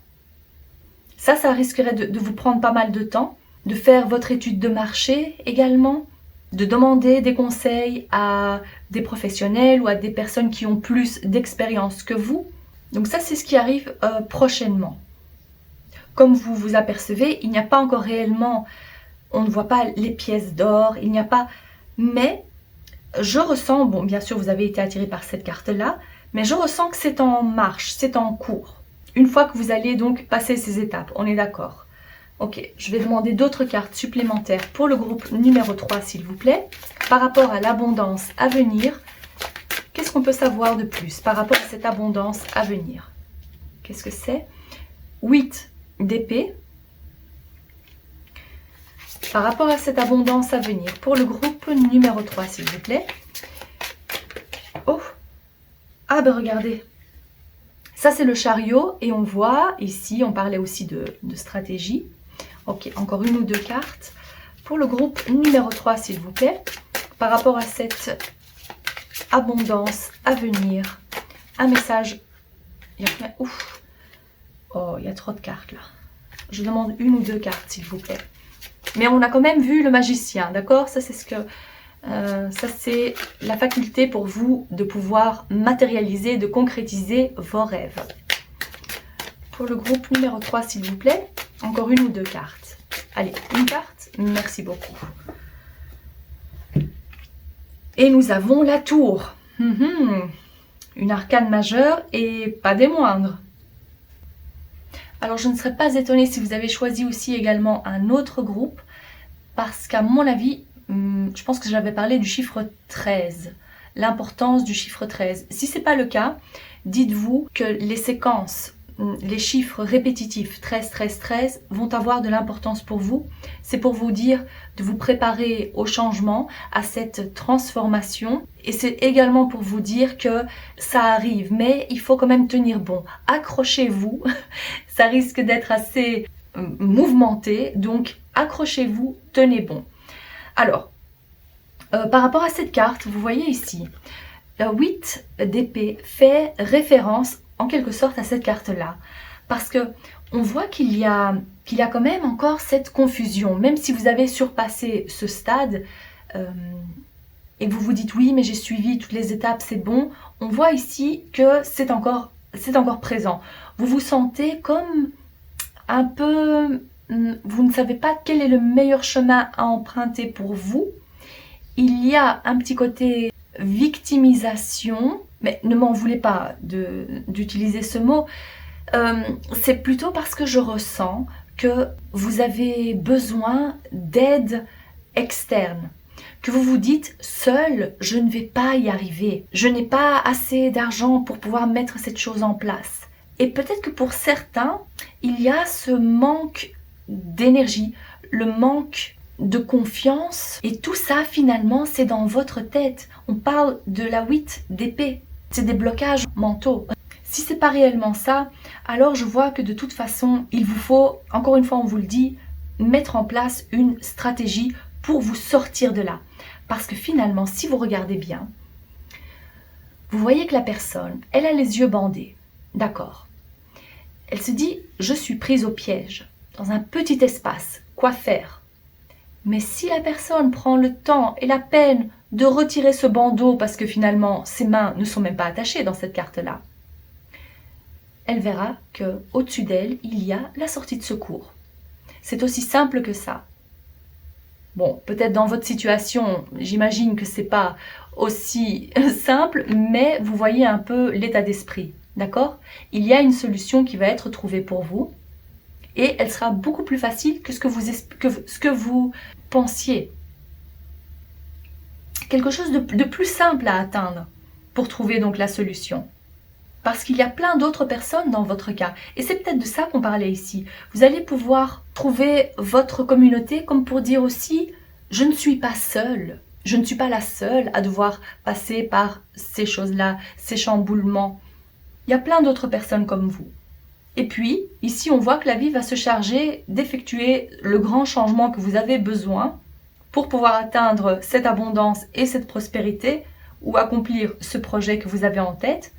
Ça risquerait de vous prendre pas mal de temps. De faire votre étude de marché également. De demander des conseils à des professionnels ou à des personnes qui ont plus d'expérience que vous. Donc ça, c'est ce qui arrive prochainement. Comme vous vous apercevez, il n'y a pas encore réellement, on ne voit pas les pièces d'or, il n'y a pas... Mais je ressens, bon bien sûr vous avez été attiré par cette carte-là, mais je ressens que c'est en marche, c'est en cours. Une fois que vous allez donc passer ces étapes, on est d'accord. Ok, je vais demander d'autres cartes supplémentaires pour le groupe numéro 3 s'il vous plaît. Par rapport à l'abondance à venir, qu'est-ce qu'on peut savoir de plus par rapport à cette abondance à venir? Qu'est-ce que c'est? 8 d'épée. Par rapport à cette abondance à venir, pour le groupe numéro 3, s'il vous plaît. Oh! Ah ben regardez. Ça, c'est le chariot. Et on voit ici, on parlait aussi de stratégie. Ok, encore une ou deux cartes. Pour le groupe numéro 3, s'il vous plaît. Par rapport à cette abondance à venir. Un message. Ouf! Oh, il y a trop de cartes là. Je demande une ou deux cartes, s'il vous plaît. Mais on a quand même vu le magicien, d'accord? Ça, c'est ça, c'est la faculté pour vous de pouvoir matérialiser, de concrétiser vos rêves. Pour le groupe numéro 3, s'il vous plaît, encore une ou deux cartes. Allez, une carte, merci beaucoup. Et nous avons la tour. Une arcane majeure et pas des moindres. Alors je ne serais pas étonnée si vous avez choisi aussi également un autre groupe, parce qu'à mon avis, je pense que j'avais parlé du chiffre 13, l'importance du chiffre 13. Si ce n'est pas le cas, dites-vous que les séquences, les chiffres répétitifs 13, 13, 13 vont avoir de l'importance pour vous. C'est pour vous dire de vous préparer au changement, à cette transformation. Et c'est également pour vous dire que ça arrive, mais il faut quand même tenir bon. Accrochez-vous, ça risque d'être assez mouvementé, donc accrochez-vous, tenez bon. Alors, par rapport à cette carte, vous voyez ici, 8 d'épée fait référence en quelque sorte à cette carte-là. Parce que on voit qu'il y a quand même encore cette confusion. Même si vous avez surpassé ce stade et que vous vous dites oui, mais j'ai suivi toutes les étapes, c'est bon. On voit ici que c'est encore présent. Vous vous sentez comme un peu... Vous ne savez pas quel est le meilleur chemin à emprunter pour vous. Il y a un petit côté victimisation, mais ne m'en voulez pas d'utiliser ce mot. C'est plutôt parce que je ressens que vous avez besoin d'aide externe. Que vous vous dites, seul, je ne vais pas y arriver. Je n'ai pas assez d'argent pour pouvoir mettre cette chose en place. Et peut-être que pour certains, il y a ce manque d'énergie, le manque de confiance. Et tout ça, finalement, c'est dans votre tête. On parle de la 8 d'épée. C'est des blocages mentaux. Si c'est pas réellement ça, alors je vois que de toute façon, il vous faut, encore une fois, on vous le dit, mettre en place une stratégie pour vous sortir de là. Parce que finalement, si vous regardez bien, vous voyez que la personne, elle a les yeux bandés. D'accord. Elle se dit, je suis prise au piège, dans un petit espace. Quoi faire? Mais si la personne prend le temps et la peine de retirer ce bandeau, parce que finalement, ses mains ne sont même pas attachées dans cette carte-là, elle verra que au-dessus d'elle, il y a la sortie de secours. C'est aussi simple que ça. Bon, peut-être dans votre situation, j'imagine que c'est pas aussi simple, mais vous voyez un peu l'état d'esprit, d'accord? Il y a une solution qui va être trouvée pour vous et elle sera beaucoup plus facile que ce que vous pensiez. Quelque chose de plus simple à atteindre pour trouver donc la solution. Parce qu'il y a plein d'autres personnes dans votre cas. Et c'est peut-être de ça qu'on parlait ici. Vous allez pouvoir trouver votre communauté comme pour dire aussi, je ne suis pas seule. Je ne suis pas la seule à devoir passer par ces choses-là, ces chamboulements. Il y a plein d'autres personnes comme vous. Et puis, ici, on voit que la vie va se charger d'effectuer le grand changement que vous avez besoin pour pouvoir atteindre cette abondance et cette prospérité ou accomplir ce projet que vous avez en tête.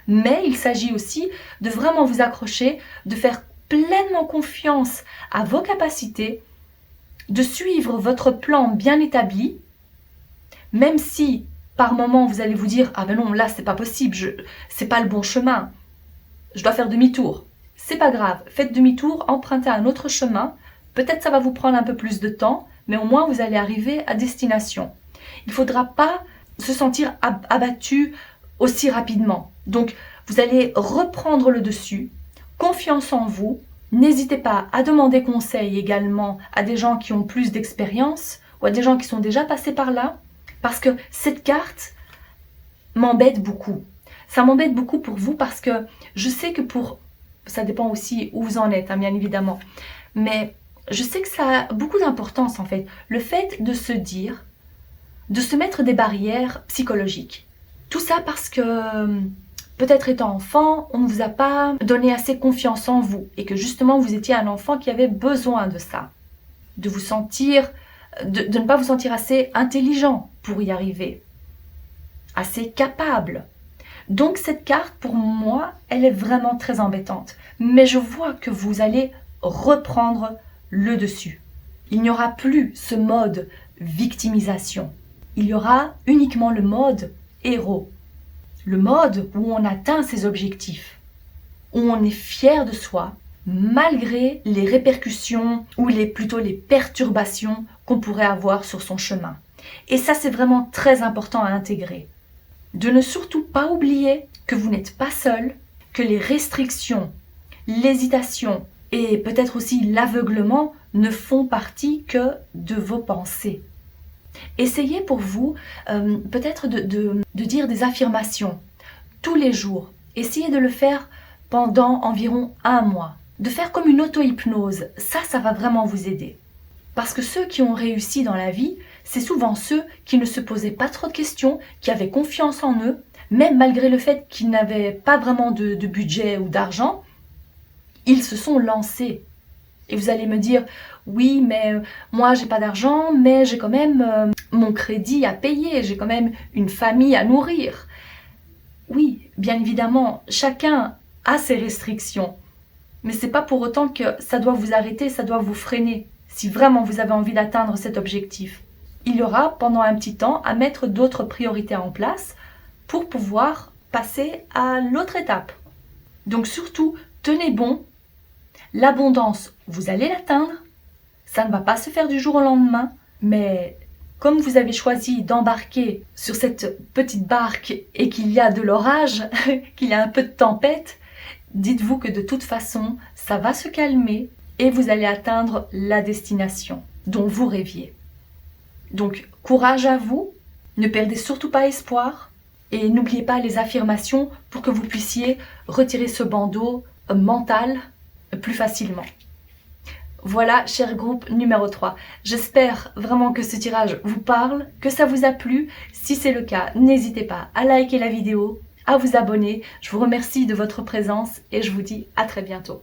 Mais il s'agit aussi de vraiment vous accrocher, de faire pleinement confiance à vos capacités, de suivre votre plan bien établi, même si par moment vous allez vous dire « Ah ben non, là c'est pas possible, c'est pas le bon chemin, je dois faire demi-tour ». C'est pas grave, faites demi-tour, empruntez un autre chemin, peut-être ça va vous prendre un peu plus de temps, mais au moins vous allez arriver à destination. Il ne faudra pas se sentir abattu aussi rapidement. Donc vous allez reprendre le dessus, confiance en vous, n'hésitez pas à demander conseil également à des gens qui ont plus d'expérience ou à des gens qui sont déjà passés par là, parce que cette carte m'embête beaucoup. Ça m'embête beaucoup pour vous parce que je sais que ça dépend aussi où vous en êtes, hein, bien évidemment. Mais je sais que ça a beaucoup d'importance en fait. Le fait de se dire, de se mettre des barrières psychologiques. Tout ça parce que peut-être étant enfant, on ne vous a pas donné assez confiance en vous. Et que justement vous étiez un enfant qui avait besoin de ça. De vous sentir, de ne pas vous sentir assez intelligent pour y arriver. Assez capable. Donc cette carte, pour moi, elle est vraiment très embêtante. Mais je vois que vous allez reprendre le dessus. Il n'y aura plus ce mode victimisation. Il y aura uniquement le mode héros. Le mode où on atteint ses objectifs. Où on est fier de soi, malgré les répercussions ou plutôt les perturbations qu'on pourrait avoir sur son chemin. Et ça, c'est vraiment très important à intégrer. De ne surtout pas oublier que vous n'êtes pas seul, que les restrictions, l'hésitation et peut-être aussi l'aveuglement ne font partie que de vos pensées. Essayez pour vous peut-être de dire des affirmations tous les jours. Essayez de le faire pendant environ 1 mois. De faire comme une auto-hypnose, ça va vraiment vous aider. Parce que ceux qui ont réussi dans la vie, c'est souvent ceux qui ne se posaient pas trop de questions, qui avaient confiance en eux, même malgré le fait qu'ils n'avaient pas vraiment de budget ou d'argent, ils se sont lancés. Et vous allez me dire, oui, mais moi j'ai pas d'argent, mais j'ai quand même mon crédit à payer, j'ai quand même une famille à nourrir. Oui, bien évidemment, chacun a ses restrictions, mais c'est pas pour autant que ça doit vous arrêter, ça doit vous freiner. Si vraiment vous avez envie d'atteindre cet objectif, il y aura pendant un petit temps à mettre d'autres priorités en place pour pouvoir passer à l'autre étape. Donc surtout, tenez bon, l'abondance, vous allez l'atteindre, ça ne va pas se faire du jour au lendemain, mais comme vous avez choisi d'embarquer sur cette petite barque et qu'il y a de l'orage, qu'il y a un peu de tempête, dites-vous que de toute façon, ça va se calmer et vous allez atteindre la destination dont vous rêviez. Donc, courage à vous, ne perdez surtout pas espoir et n'oubliez pas les affirmations pour que vous puissiez retirer ce bandeau mental plus facilement. Voilà, cher groupe numéro 3. J'espère vraiment que ce tirage vous parle, que ça vous a plu. Si c'est le cas, n'hésitez pas à liker la vidéo, à vous abonner. Je vous remercie de votre présence et je vous dis à très bientôt.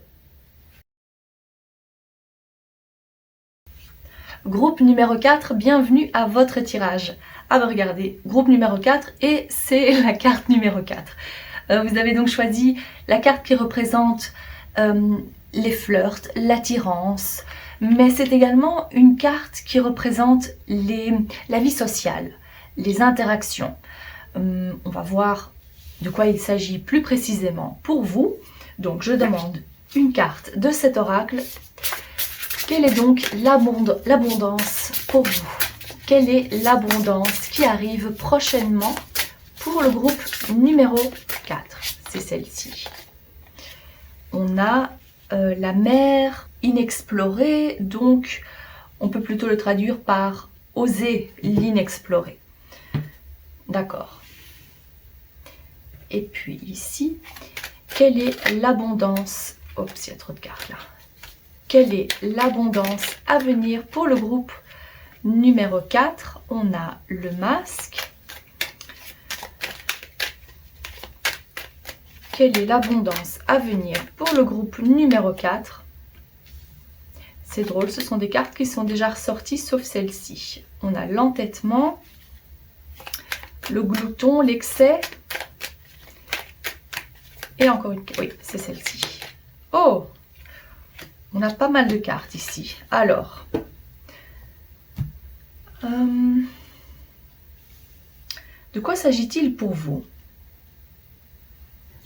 Groupe numéro 4, bienvenue à votre tirage. Ah bah regardez, groupe numéro 4 et c'est la carte numéro 4. Vous avez donc choisi la carte qui représente les flirts, l'attirance, mais c'est également une carte qui représente la vie sociale, les interactions. On va voir de quoi il s'agit plus précisément pour vous. Donc je demande une carte de cet oracle. Quelle est donc l'abondance pour vous? Quelle est l'abondance qui arrive prochainement pour le groupe numéro 4? C'est celle-ci. On a la mer inexplorée, donc on peut plutôt le traduire par oser l'inexploré. D'accord. Et puis ici, quelle est l'abondance? Oups, il y a trop de cartes là. Quelle est l'abondance à venir pour le groupe numéro 4? On a le masque. quelle est l'abondance à venir pour le groupe numéro 4. C'est drôle, ce sont des cartes qui sont déjà ressorties, sauf celle-ci. On a l'entêtement, le glouton, l'excès. Et encore une... Oui, c'est celle-ci. Oh! On a pas mal de cartes ici. Alors... de quoi s'agit-il pour vous?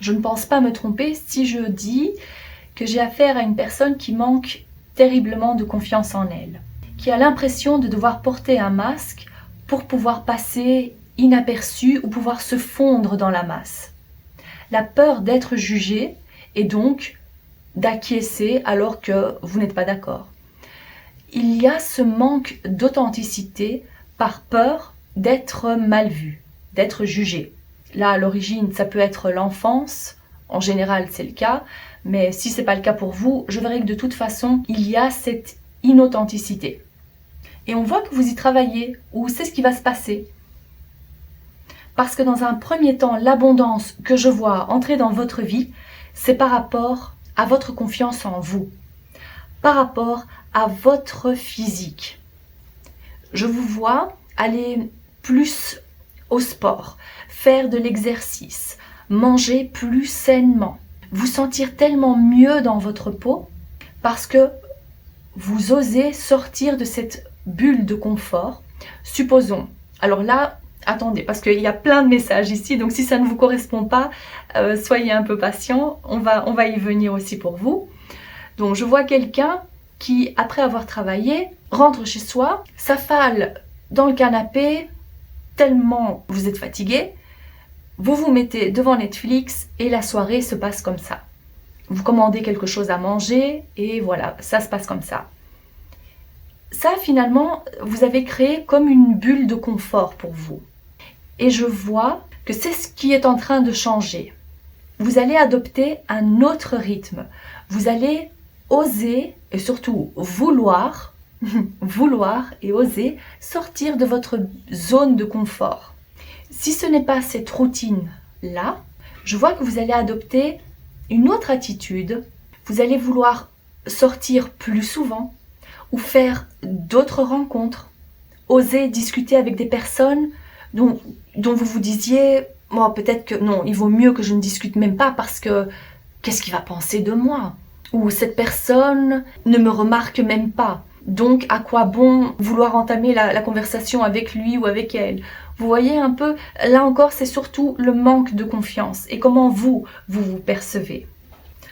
Je ne pense pas me tromper si je dis que j'ai affaire à une personne qui manque terriblement de confiance en elle, qui a l'impression de devoir porter un masque pour pouvoir passer inaperçu ou pouvoir se fondre dans la masse. La peur d'être jugé et donc d'acquiescer alors que vous n'êtes pas d'accord. Il y a ce manque d'authenticité par peur d'être mal vu, d'être jugé. Là, à l'origine, ça peut être l'enfance, en général c'est le cas, mais si ce n'est pas le cas pour vous, je verrai que de toute façon, il y a cette inauthenticité. Et on voit que vous y travaillez, ou c'est ce qui va se passer. Parce que dans un premier temps, l'abondance que je vois entrer dans votre vie, c'est par rapport à votre confiance en vous, par rapport à votre physique. Je vous vois aller plus au sport, faire de l'exercice, manger plus sainement, vous sentir tellement mieux dans votre peau parce que vous osez sortir de cette bulle de confort. Supposons, alors là, attendez, parce qu'il y a plein de messages ici, donc si ça ne vous correspond pas, soyez un peu patient, on va y venir aussi pour vous. Donc je vois quelqu'un qui, après avoir travaillé, rentre chez soi, s'affale dans le canapé, tellement vous êtes fatigué, vous vous mettez devant Netflix et la soirée se passe comme ça. Vous commandez quelque chose à manger et voilà, ça se passe comme ça. Ça, finalement, vous avez créé comme une bulle de confort pour vous. Et je vois que c'est ce qui est en train de changer. Vous allez adopter un autre rythme. Vous allez oser et surtout vouloir et oser sortir de votre zone de confort. Si ce n'est pas cette routine-là, je vois que vous allez adopter une autre attitude. Vous allez vouloir sortir plus souvent ou faire d'autres rencontres. Oser discuter avec des personnes dont vous vous disiez oh, peut-être que non, il vaut mieux que je ne discute même pas parce que qu'est-ce qu'il va penser de moi? Ou cette personne ne me remarque même pas. Donc à quoi bon vouloir entamer la conversation avec lui ou avec elle? Vous voyez un peu, là encore c'est surtout le manque de confiance et comment vous percevez.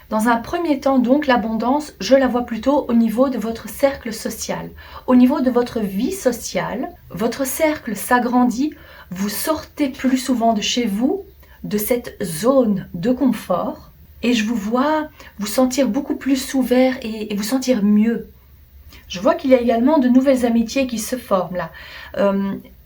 Dans un premier temps donc l'abondance, je la vois plutôt au niveau de votre cercle social. Au niveau de votre vie sociale, votre cercle s'agrandit, vous sortez plus souvent de chez vous, de cette zone de confort et je vous vois vous sentir beaucoup plus ouvert et vous sentir mieux. Je vois qu'il y a également de nouvelles amitiés qui se forment là.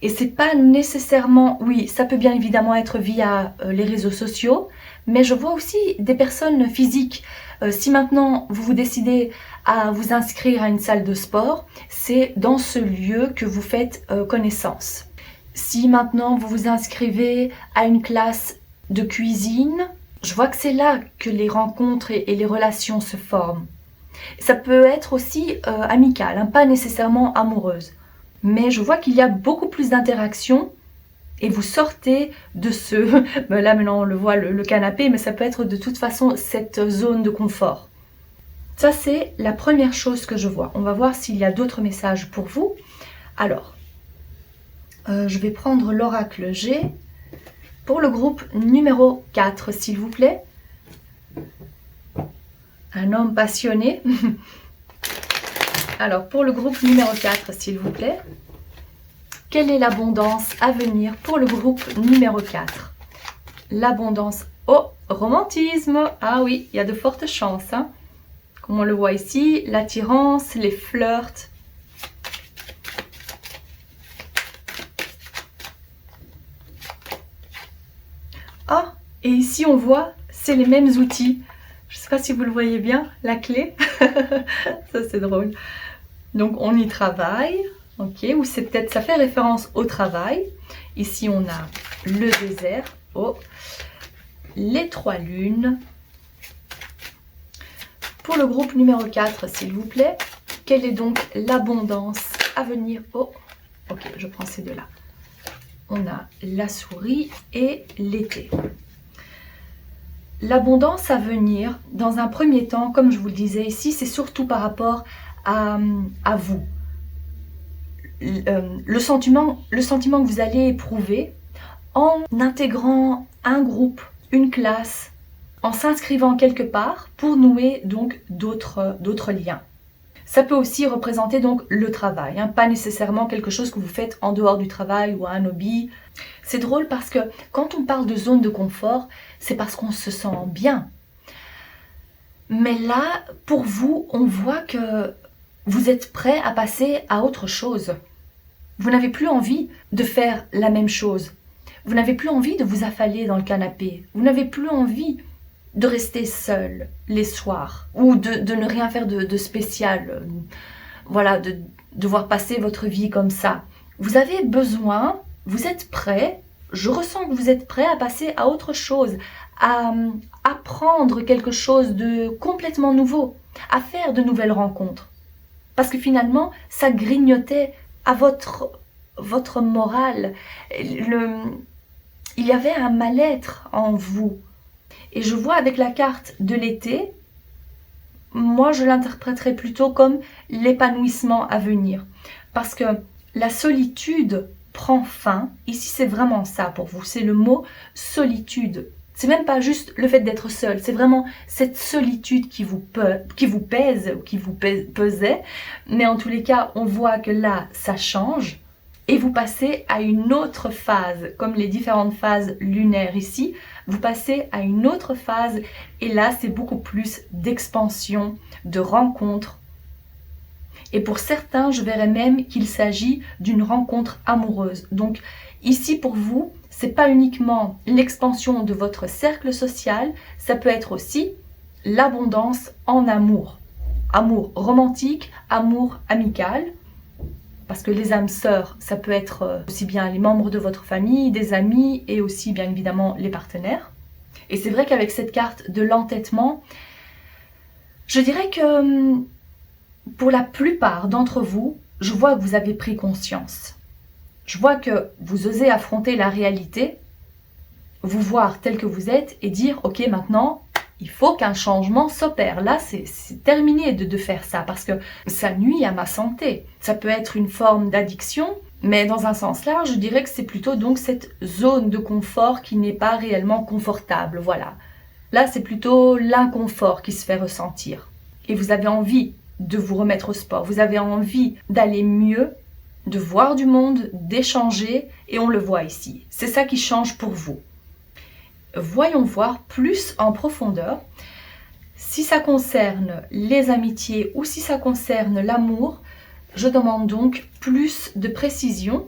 Et c'est pas nécessairement, oui, ça peut bien évidemment être via les réseaux sociaux, mais je vois aussi des personnes physiques. Si maintenant vous vous décidez à vous inscrire à une salle de sport, c'est dans ce lieu que vous faites connaissance. Si maintenant vous vous inscrivez à une classe de cuisine, je vois que c'est là que les rencontres et les relations se forment. Ça peut être aussi amical, hein, pas nécessairement amoureuse. Mais je vois qu'il y a beaucoup plus d'interactions et vous sortez de ce... Là maintenant on le voit, le canapé, mais ça peut être de toute façon cette zone de confort. Ça c'est la première chose que je vois. On va voir s'il y a d'autres messages pour vous. Alors, je vais prendre l'oracle G pour le groupe numéro 4, s'il vous plaît. Un homme passionné. Alors, pour le groupe numéro 4, s'il vous plaît. Quelle est l'abondance à venir pour le groupe numéro 4? L'abondance. Oh, romantisme. Ah oui, il y a de fortes chances. Hein. Comme on le voit ici, l'attirance, les flirts. Ah, et ici on voit, c'est les mêmes outils. Je ne sais pas si vous le voyez bien, la clé. Ça c'est drôle. Donc on y travaille, ok, ou c'est peut-être, ça fait référence au travail. Ici on a le désert, oh, les 3 lunes. Pour le groupe numéro 4, s'il vous plaît, quelle est donc l'abondance à venir? Oh, ok, je prends ces deux-là. On a la souris et l'été. L'abondance à venir, dans un premier temps, comme je vous le disais ici, c'est surtout par rapport à vous. Le sentiment que vous allez éprouver en intégrant un groupe, une classe, en s'inscrivant quelque part pour nouer donc d'autres liens. Ça peut aussi représenter donc le travail, hein, pas nécessairement quelque chose que vous faites en dehors du travail ou un hobby. C'est drôle parce que quand on parle de zone de confort, c'est parce qu'on se sent bien. Mais là, pour vous, on voit que vous êtes prêt à passer à autre chose. Vous n'avez plus envie de faire la même chose. Vous n'avez plus envie de vous affaler dans le canapé. Vous n'avez plus envie de rester seul les soirs ou de ne rien faire de spécial. Voilà, de devoir passer votre vie comme ça. Vous avez besoin, vous êtes prêt, je ressens que vous êtes prêt à passer à autre chose, à apprendre quelque chose de complètement nouveau, à faire de nouvelles rencontres. Parce que finalement, ça grignotait à votre morale. Il y avait un mal-être en vous. Et je vois avec la carte de l'été, moi je l'interpréterais plutôt comme l'épanouissement à venir. Parce que la solitude prend fin. Ici c'est vraiment ça pour vous, c'est le mot solitude. C'est même pas juste le fait d'être seul, c'est vraiment cette solitude qui vous pèse, ou qui vous pesait. Mais en tous les cas, on voit que là, ça change. Et vous passez à une autre phase, comme les différentes phases lunaires ici, vous passez à une autre phase et là c'est beaucoup plus d'expansion, de rencontres. Et pour certains, je verrais même qu'il s'agit d'une rencontre amoureuse. Donc ici pour vous, c'est pas uniquement l'expansion de votre cercle social, ça peut être aussi l'abondance en amour. Amour romantique, amour amical. Parce que les âmes sœurs, ça peut être aussi bien les membres de votre famille, des amis et aussi bien évidemment les partenaires. Et c'est vrai qu'avec cette carte de l'entêtement, je dirais que pour la plupart d'entre vous, je vois que vous avez pris conscience. Je vois que vous osez affronter la réalité, vous voir tel que vous êtes et dire « Ok, maintenant, il faut qu'un changement s'opère. Là, c'est terminé de faire ça parce que ça nuit à ma santé. » Ça peut être une forme d'addiction, mais dans un sens large, je dirais que c'est plutôt donc cette zone de confort qui n'est pas réellement confortable. Voilà. Là, c'est plutôt l'inconfort qui se fait ressentir. Et vous avez envie de vous remettre au sport. Vous avez envie d'aller mieux, de voir du monde, d'échanger, et on le voit ici. C'est ça qui change pour vous. Voyons voir plus en profondeur si ça concerne les amitiés ou si ça concerne l'amour. Je demande donc plus de précision.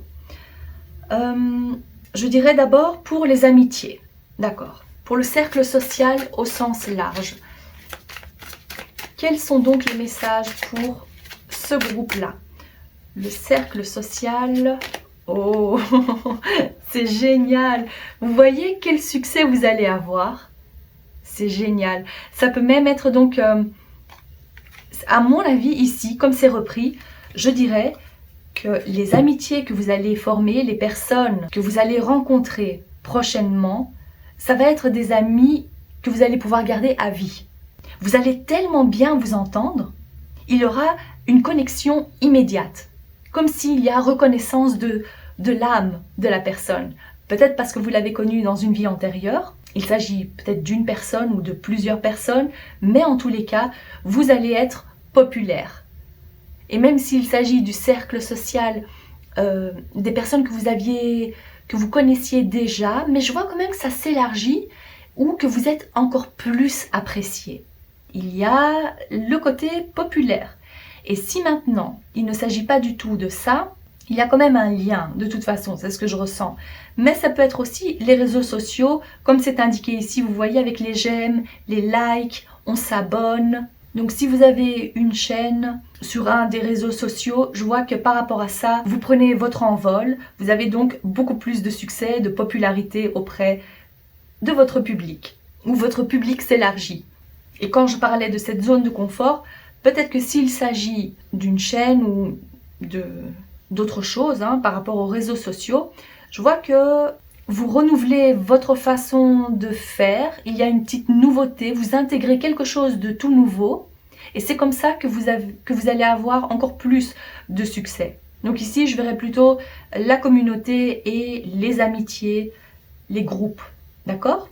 Je dirais d'abord pour les amitiés, d'accord, pour le cercle social au sens large. Quels sont donc les messages pour ce groupe-là? Le cercle social. Oh, c'est génial! Vous voyez quel succès vous allez avoir? C'est génial. Ça peut même être donc, à mon avis ici, comme c'est repris, je dirais que les amitiés que vous allez former, les personnes que vous allez rencontrer prochainement, ça va être des amis que vous allez pouvoir garder à vie. Vous allez tellement bien vous entendre, il y aura une connexion immédiate. Comme s'il y a reconnaissance de l'âme de la personne. Peut-être parce que vous l'avez connue dans une vie antérieure. Il s'agit peut-être d'une personne ou de plusieurs personnes. Mais en tous les cas, vous allez être populaire. Et même s'il s'agit du cercle social, des personnes que vous connaissiez déjà, mais je vois quand même que ça s'élargit ou que vous êtes encore plus apprécié. Il y a le côté populaire. Et si maintenant, il ne s'agit pas du tout de ça, il y a quand même un lien, de toute façon, c'est ce que je ressens. Mais ça peut être aussi les réseaux sociaux, comme c'est indiqué ici, vous voyez, avec les j'aime, les likes, on s'abonne. Donc si vous avez une chaîne sur un des réseaux sociaux, je vois que par rapport à ça, vous prenez votre envol. Vous avez donc beaucoup plus de succès, de popularité auprès de votre public. où votre public s'élargit. Et quand je parlais de cette zone de confort, peut-être que s'il s'agit d'une chaîne ou d'autres choses par rapport aux réseaux sociaux, je vois que vous renouvelez votre façon de faire, il y a une petite nouveauté, vous intégrez quelque chose de tout nouveau et c'est comme ça que vous allez avoir encore plus de succès. Donc ici, je verrai plutôt la communauté et les amitiés, les groupes, d'accord?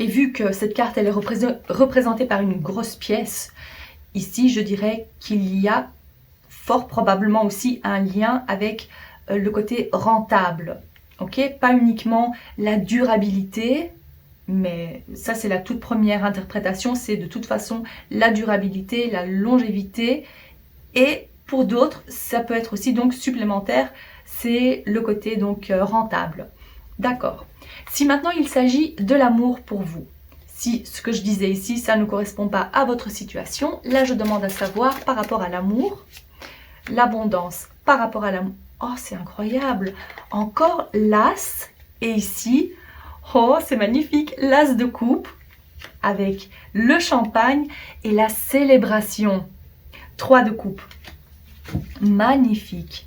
Et vu que cette carte, elle est représentée par une grosse pièce, ici, je dirais qu'il y a fort probablement aussi un lien avec le côté rentable. Okay, pas uniquement la durabilité, mais ça c'est la toute première interprétation, c'est de toute façon la durabilité, la longévité, et pour d'autres ça peut être aussi donc supplémentaire, c'est le côté donc rentable. D'accord. Si maintenant il s'agit de l'amour pour vous, si ce que je disais ici ça ne correspond pas à votre situation, là je demande à savoir par rapport à l'amour, l'abondance par rapport à l'amour. Oh, c'est incroyable! Encore l'as, et ici, oh, c'est magnifique, l'as de coupe, avec le champagne et la célébration. 3 de coupe. Magnifique!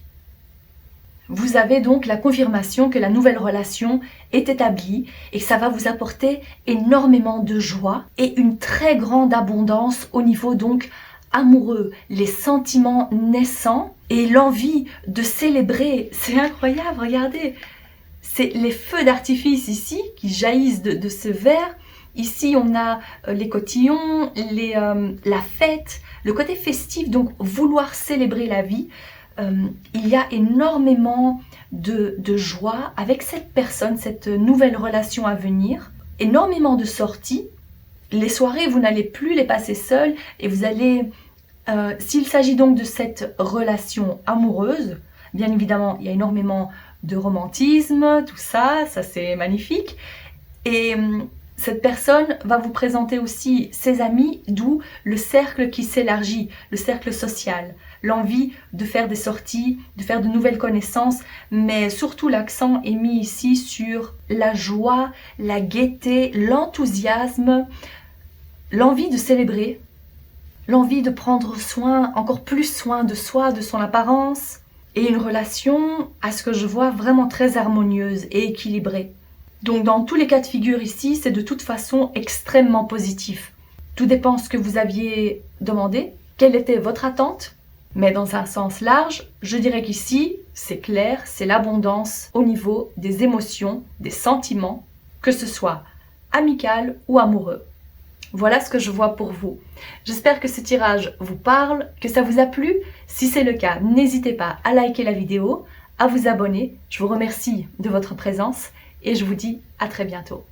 Vous avez donc la confirmation que la nouvelle relation est établie et que ça va vous apporter énormément de joie et une très grande abondance au niveau donc amoureux, les sentiments naissants et l'envie de célébrer. C'est incroyable, regardez, c'est les feux d'artifice ici qui jaillissent de ce verre. Ici on a les cotillons, la fête, le côté festif, donc vouloir célébrer la vie. Il y a énormément de joie avec cette personne, cette nouvelle relation à venir, énormément de sorties. Les soirées, vous n'allez plus les passer seules et vous allez, s'il s'agit donc de cette relation amoureuse, bien évidemment, il y a énormément de romantisme, tout ça c'est magnifique. Et cette personne va vous présenter aussi ses amis, d'où le cercle qui s'élargit, le cercle social, l'envie de faire des sorties, de faire de nouvelles connaissances, mais surtout l'accent est mis ici sur la joie, la gaieté, l'enthousiasme, l'envie de célébrer, l'envie de prendre soin, encore plus soin de soi, de son apparence, et une relation, à ce que je vois, vraiment très harmonieuse et équilibrée. Donc dans tous les cas de figure ici, c'est de toute façon extrêmement positif. Tout dépend de ce que vous aviez demandé, quelle était votre attente, mais dans un sens large, je dirais qu'ici, c'est clair, c'est l'abondance au niveau des émotions, des sentiments, que ce soit amical ou amoureux. Voilà ce que je vois pour vous. J'espère que ce tirage vous parle, que ça vous a plu. Si c'est le cas, n'hésitez pas à liker la vidéo, à vous abonner. Je vous remercie de votre présence et je vous dis à très bientôt.